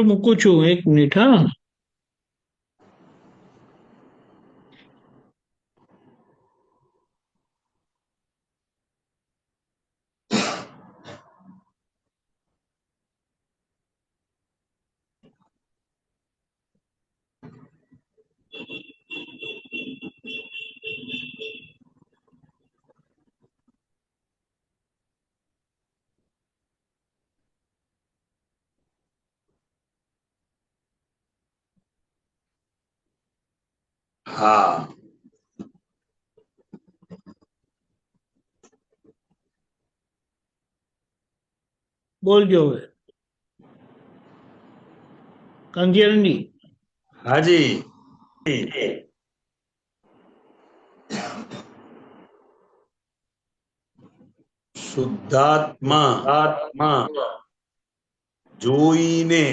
મૂકું છું 1 મિનિટ. હા, હા, બોલજો હવે. કાંતિયાનંદી. હાજી. શુદ્ધાત્મા જોઈને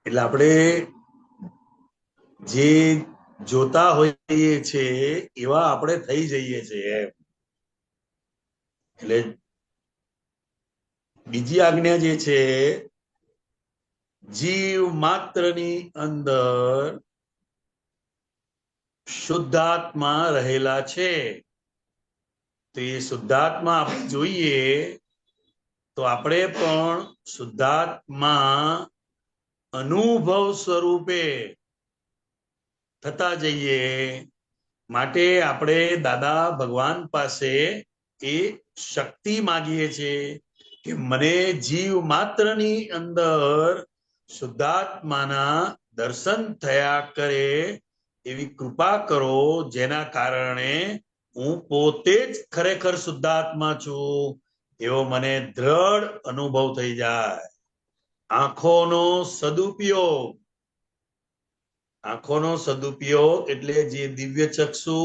એટલે આપણે જે જોતા હોઈએ છે એવા આપણે થઈ જઈએ છીએ એમ. એટલે બીજી આજ્ઞા જે છે, જીવ માત્રની અંદર શુદ્ધાત્મા રહેલા છે. તો એ શુદ્ધાત્મા આપણે જોઈએ તો આપણે પણ શુદ્ધાત્મા અનુભવ સ્વરૂપે થતા જઈએ. માટે આપણે દાદા ભગવાન પાસે એ શક્તિ માગીએ છીએ કે મને જીવ માત્રની અંદર શુદ્ધાત્માના દર્શન થયા કરે એવી કૃપા કરો, જેના કારણે હું પોતે જ ખરેખર શુદ્ધાત્મા છું એવો મને દ્રઢ અનુભવ થઈ જાય. આંખોનો સદુપયોગ, આંખોનો સદુપયોગ એટલે જે દિવ્ય ચક્ષુ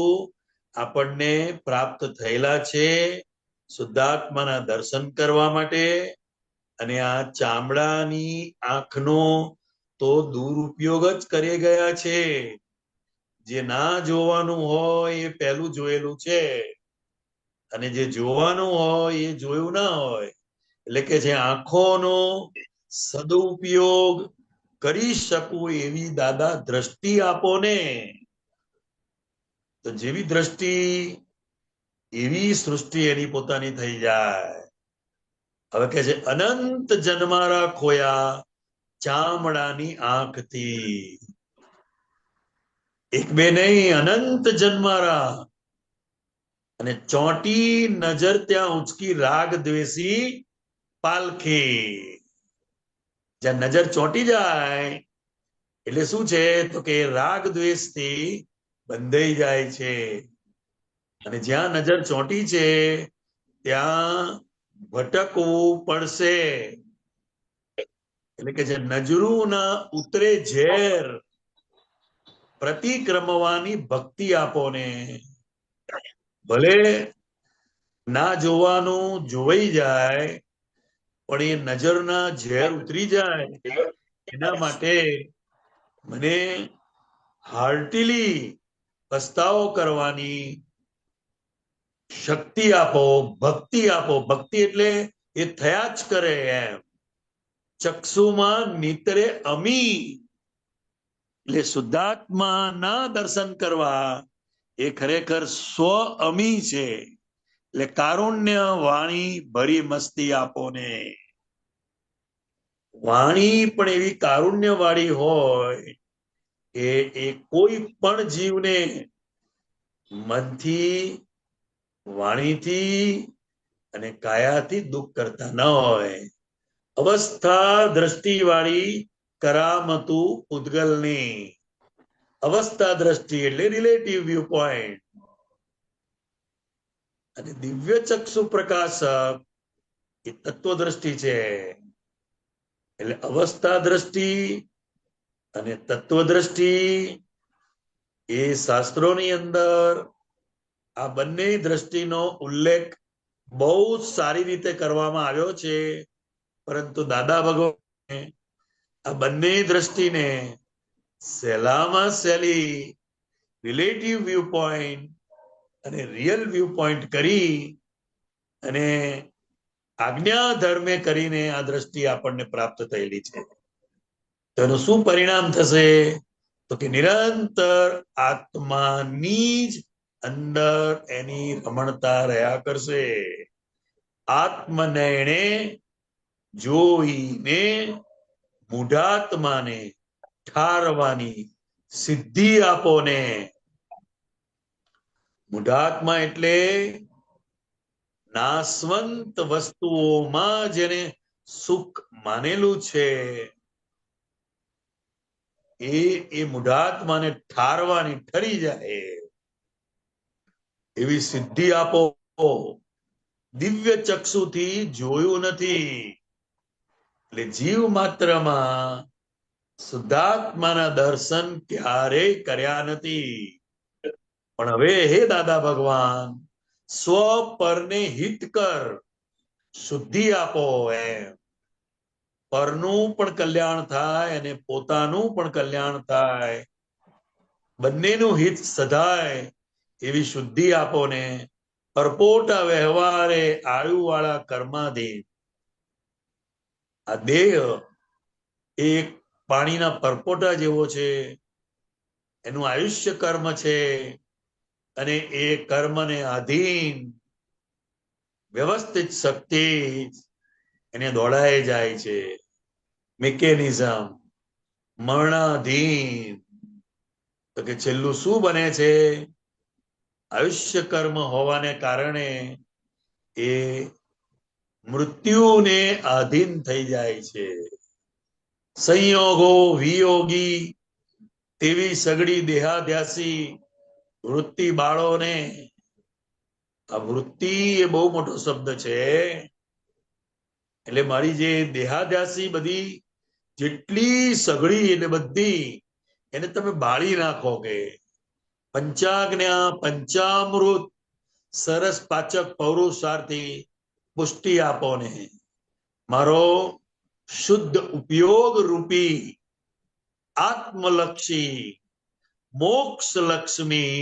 આપણને પ્રાપ્ત થયેલા છે શુદ્ધાત્માના દર્શન કરવા માટે, અને આ ચામડાની આંખનો તો દુરુપયોગ જ કરી ગયા છે. જે ના જોવાનું હોય એ પહેલું જોયેલું છે, અને જે જોવાનું હોય એ જોયું ના હોય. એટલે કે જે આંખોનો સદુપયોગ કરી શકું એવી દાદા દ્રષ્ટિ આપો ને. તો જેવી દ્રષ્ટિ એવી સૃષ્ટિ એની પોતાની થઈ જાય. હવે કે છે અનંત જન્મારા ખોયા ચામડાની આંખથી. એક બે નહીં, અનંત જન્મારા. અને ચોંટી નજર ત્યાં ઉચકી રાગ દ્વેષી પાલખી. જ્યાં નજર ચોંટી જાય એટલે શું છે, તો કે રાગ દ્વેષથી બંધાઈ જાય છે. અને જ્યાં નજર ચોંટી છે ત્યાં ભટકવું પડશે. એટલે કે જે નજરું ના ઉતરે ઝેર, પ્રતિક્રમવાની ભક્તિ આપો ને. ભલે ના જોવાનું જોવાઈ જાય, પણ એ નજરના ઝેર ઉતરી જાય એના માટે મને હાર્ટીલી પસ્તાવો કરવાની શક્તિ આપો, ભક્તિ આપો. ભક્તિ એટલે એ થયા જ કરે એમ. ચક્ષુમાં નિતરે અમી, એટલે શુદ્ધાત્માના દર્શન કરવા એ ખરેખર સ્વ અમી છે. એટલે કારુણ્ય વાણી ભરી મસ્તી આપો ને. વાણી પણ એવી કારુણ્ય વાળી હોય કે એ કોઈ પણ જીવને મનથી, વાણીથી અને કાયાથી દુઃખ કરતા ન હોય. અવસ્થા દ્રષ્ટિ વાળી કરામતું પૂતગલની. અવસ્થા દ્રષ્ટિ એટલે રિલેટિવ વ્યૂ પોઈન્ટ. અને દિવ્ય ચક્ષુ પ્રકાશક એ તત્વ દ્રષ્ટિ છે. એટલે અવસ્થા દ્રષ્ટિ અને તત્વ દ્રષ્ટિ એ શાસ્ત્રોની અંદર આ બંને દ્રષ્ટિનો ઉલ્લેખ બહુ જ સારી રીતે કરવામાં આવ્યો છે. પરંતુ દાદા ભગવાને આ બંને દ્રષ્ટિને સહેલામાં સહેલી રિલેટિવ વ્યૂ પોઈન્ટ અને રિયલ વ્યૂ પોઈન્ટ કરી અને આજ્ઞા ધર્મે કરીને આ દ્રષ્ટિ આપણને પ્રાપ્ત થયેલી છે. તો એનું શું પરિણામ થશે, તો કે નિરંતર આત્માની જ અંદર એની રમણતા રહ્યા કરશે. આત્મનયણે જોઈને મૂઢાત્માને ઠારવાની સિદ્ધિ આપો ને. મૂઢાત્મા એટલે નાશવંત વસ્તુઓમાં જેને સુખ માનેલું છે એ મૂઢાત્માને ઠારવાની, ઠરી જાય એવી સિદ્ધિ આપો. દિવ્ય ચક્ષુથી જોયું નથી, એટલે જીવ માત્રમાં શુદ્ધાત્માના દર્શન ક્યારેય કર્યા નથી. પણ હવે હે દાદા ભગવાન, સ્વ પરને હિત કર, શુદ્ધિ આપો એમ. પરનું પણ કલ્યાણ થાય અને પોતાનું પણ કલ્યાણ થાય. બંનેનું હિત સધાય એવી શુદ્ધિ આપો ને પરપોટા વ્યવહારે આયુવાળા કર્માધીન. આ દેહ એક પાણીના પરપોટા જેવો છે, એનું આયુષ્ય કર્મ છે, અને એ કર્મને આધીન વ્યવસ્થિત શક્તિ એને દોડાઈ જાય છે. મિકેનિઝમ મરણાધીન. તો કે છેલ્લું શું બને છે? આયુષ્ય કર્મ હોવાને કારણે એ મૃત્યુને આધીન થઈ જાય છે. સંયોગો વિયોગી તેવી સગડી દેહાધ્યાસી વૃત્તિ બાળોને. આ વૃત્તિ એ બહુ મોટો શબ્દ છે. એટલે મારી જે દેહાધ્યાસી બધી જેટલી સઘળી એટલે બધી એને તમે બાળી નાખો. કે પંચાજ્ઞા પંચામૃત સરસ પાચક પૌરુષાર્થી પુષ્ટિ આપો ને. મારો શુદ્ધ ઉપયોગ રૂપી આત્મલક્ષી મોક્ષ લક્ષ્મી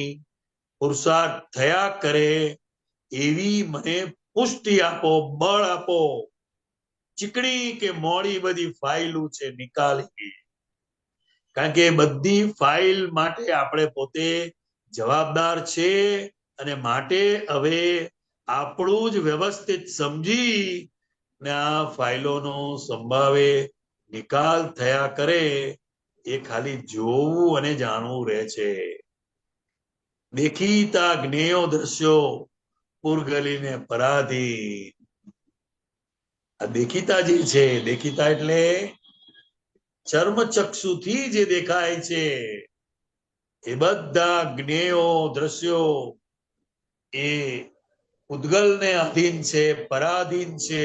પુરુષાર્થ થયા કરે એવી મને પુષ્ટિ આપો, બળ આપો. ચીકણી કે મોડી બધી ફાઇલો છે નિકાલી. કારણ કે બધી ફાઇલ માટે આપણે પોતે જવાબદાર છે, અને માટે હવે આપણું જ વ્યવસ્થિત સમજી ને આ ફાઇલોનો સંભાવે નિકાલ થયા કરે એ ખાલી જોવું અને જાણવું રહે છે. દેખીતા જ્ઞેયો દ્રશ્યો પુરગલીને પરાધીન. આ દેખીતા જે છે, દેખીતા એટલે ચર્મચક્ષુથી જે દેખાય છે એ બધા જ્ઞેયો દ્રશ્યો એ ઉદ્ગલને આધીન છે, પરાધીન છે.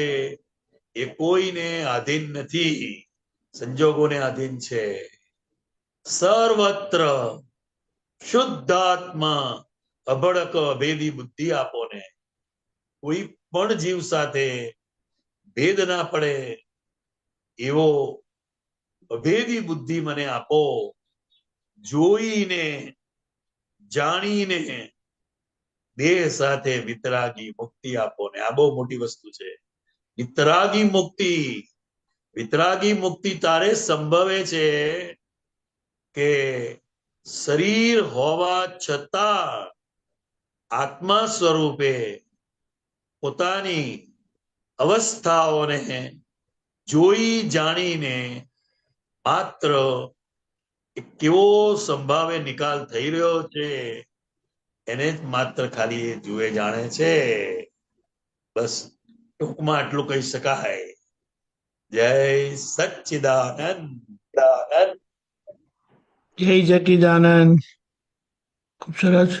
એ કોઈને આધીન નથી, સંજોગોને આધીન છે. સર્વત્ર શુદ્ધાત્મા અભડક અભેદી બુદ્ધિ આપો ને. કોઈ પણ જીવ સાથે ભેદ ના પડે એવો અભેદી બુદ્ધિ મને આપો. જોઈને જાણીને દેહ સાથે વિતરાગી મુક્તિ આપો ને. આ બહુ મોટી વસ્તુ છે. વિતરાગી મુક્તિ. વિતરાગી મુક્તિ તારે સંભવે છે કે શરીર હોવા છતાં આત્મા સ્વરૂપે પોતાની અવસ્થાઓને જોઈ જાણીને માત્ર કેવો સંભાવે નિકાલ થઈ રહ્યો છે એને જ માત્ર ખાલી એ જુએ જાણે છે. બસ ટૂંકમાં આટલું કહી શકાય. જય સચ્ચિદાનંદ. જય સચિદાનંદ. ખૂબ સરસ.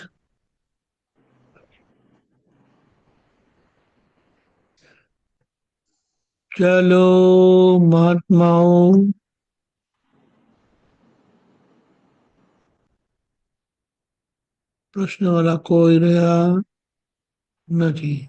ચલો મહાત્માઓ, પ્રશ્ન વાળા કોઈ રહ્યા નથી.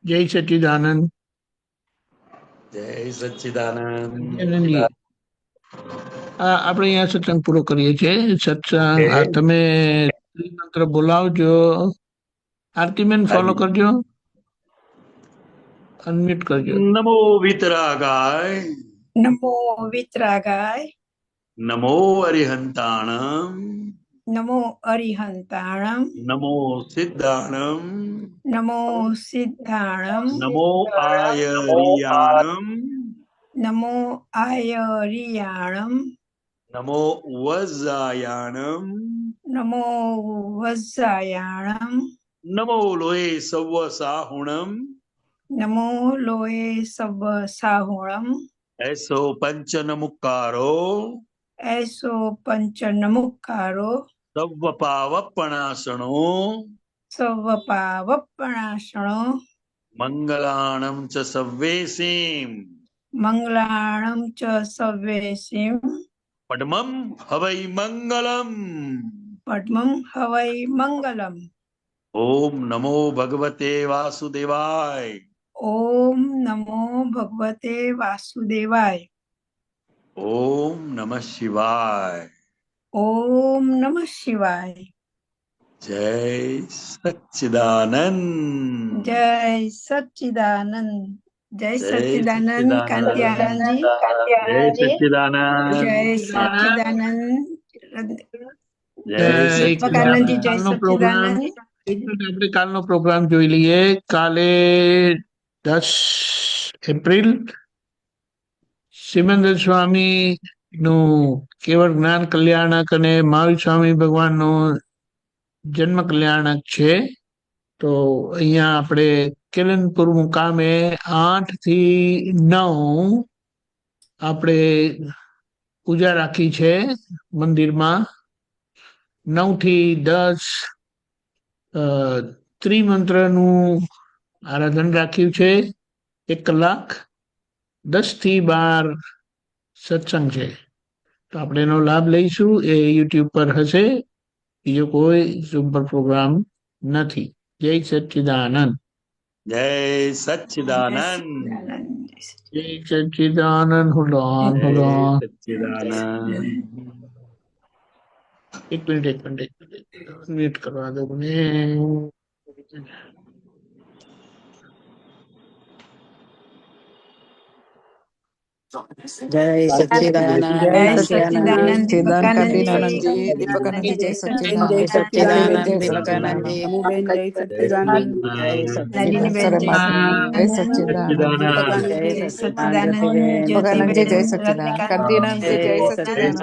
જય સચિદાનંદ. જય સચ્ચિદાનંદ. જનનજી, આપણે અહીંયા સત્સંગ પૂરો કરીએ છીએ. સત્સંગ તમે મંત્ર બોલાવજો. આરતીબેન ફોલો કરજો, અનમ્યુટ કરજો. નમો વિતરાગાય. નમો વિતરાગાય. નમો અરિહંતાણમ. નમો અરિહંતાણમ. નમો સિદ્ધાણમ. નમો સિદ્ધાણમ. નમો આયરિયાણમ. નમો આયરિયાણમ. નમો વજ્જાયાણમ. નમો વજ્જાયાણમ. નમો લોહે સવ્વ સાહુણમ. નમો લોહે સવ સાહુણમ. એસો પંચનમુક્કારો. એસો પંચનમુક્કારો. સવ્વ પાવપણાસણો. સવ પાવપણાસણો. મંગલાણમ ચ સવ્વેસીમ. મંગલાણમ ચ સવ્વેસીમ. પડમમ હવૈ મંગલમ. પદ્મં હવૈ મંગલમ. ઓમ નમો ભગવતે વાસુદેવાય. ઓમ નમો ભગવતે વાસુદેવાય. ઓમ નમઃ શિવાય. ઓમ નમઃ શિવાય. જય સચ્ચિદાનંદ. જય સચ્ચિદાનંદ. જય જય સચ્ચિદાનંદ સચ્ચિદાનંદ. કાંતિ આનંદજી. જય સચ્ચિદાનંદ. જય સચ્ચિદાનંદ. જય દીપકાનંદજી જય કાલનો પ્રોગ્રામ સચ્ચિદાનંદ. એક મિનિટ આપણે કાલનો પ્રોગ્રામ જોઈ લઈએ. કાલે 10 એપ્રિલ સિમંદર સ્વામી નું કેવળ જ્ઞાન કલ્યાણક અને મહાવીર સ્વામી ભગવાનનું જન્મ કલ્યાણક છે. તો અહીંયા આપણે કેલનપુર મુકામે 8 થી 9 આપણે પૂજા રાખી છે મંદિરમાં. 9 થી 10 ત્રિમંત્રનું આરાધન રાખ્યું છે 1 કલાક. 10 થી 12 સત્સંગ છે. તો આપણે એનો લાભ લઈશું. એ યુટ્યુબ પર હશે, બીજો કોઈ ઝૂમ પર પ્રોગ્રામ નથી. જય સચ્ચિદાનંદ. જય સચ્ચિદાનંદ. જય સચ્ચિદાનંદ. Hold on. સચ્ચિદાનંદ. એક મિનિટ મ્યુટ કરવા દો મને. જય સચ્ચિદાનંદ. જય સચ્ચિદાનંદ દીપકાનંદજી. કાંતિનાનંદજી, દીપકાનંદજી, જય સચ્ચિદાનંદ. જય સચ્ચિદાનંદ, જય સચ્ચિદાનંદ. સચ્ચિદાનંદ. અમુબેન જય સચ્ચિદાનંદ. જય નલિનીબેન સચ્ચિદાનંદ. જય જય સચ્ચિદાનંદ. સચ્ચિદાનંદ. સચ્ચિદાનંદ. દીપકાનંદજી, જય જ્યોતિબેન સચ્ચિદાનંદ. રત્નિકાનંદ. કાંતિનાનંદજી, જય સચ્ચિદાનંદ.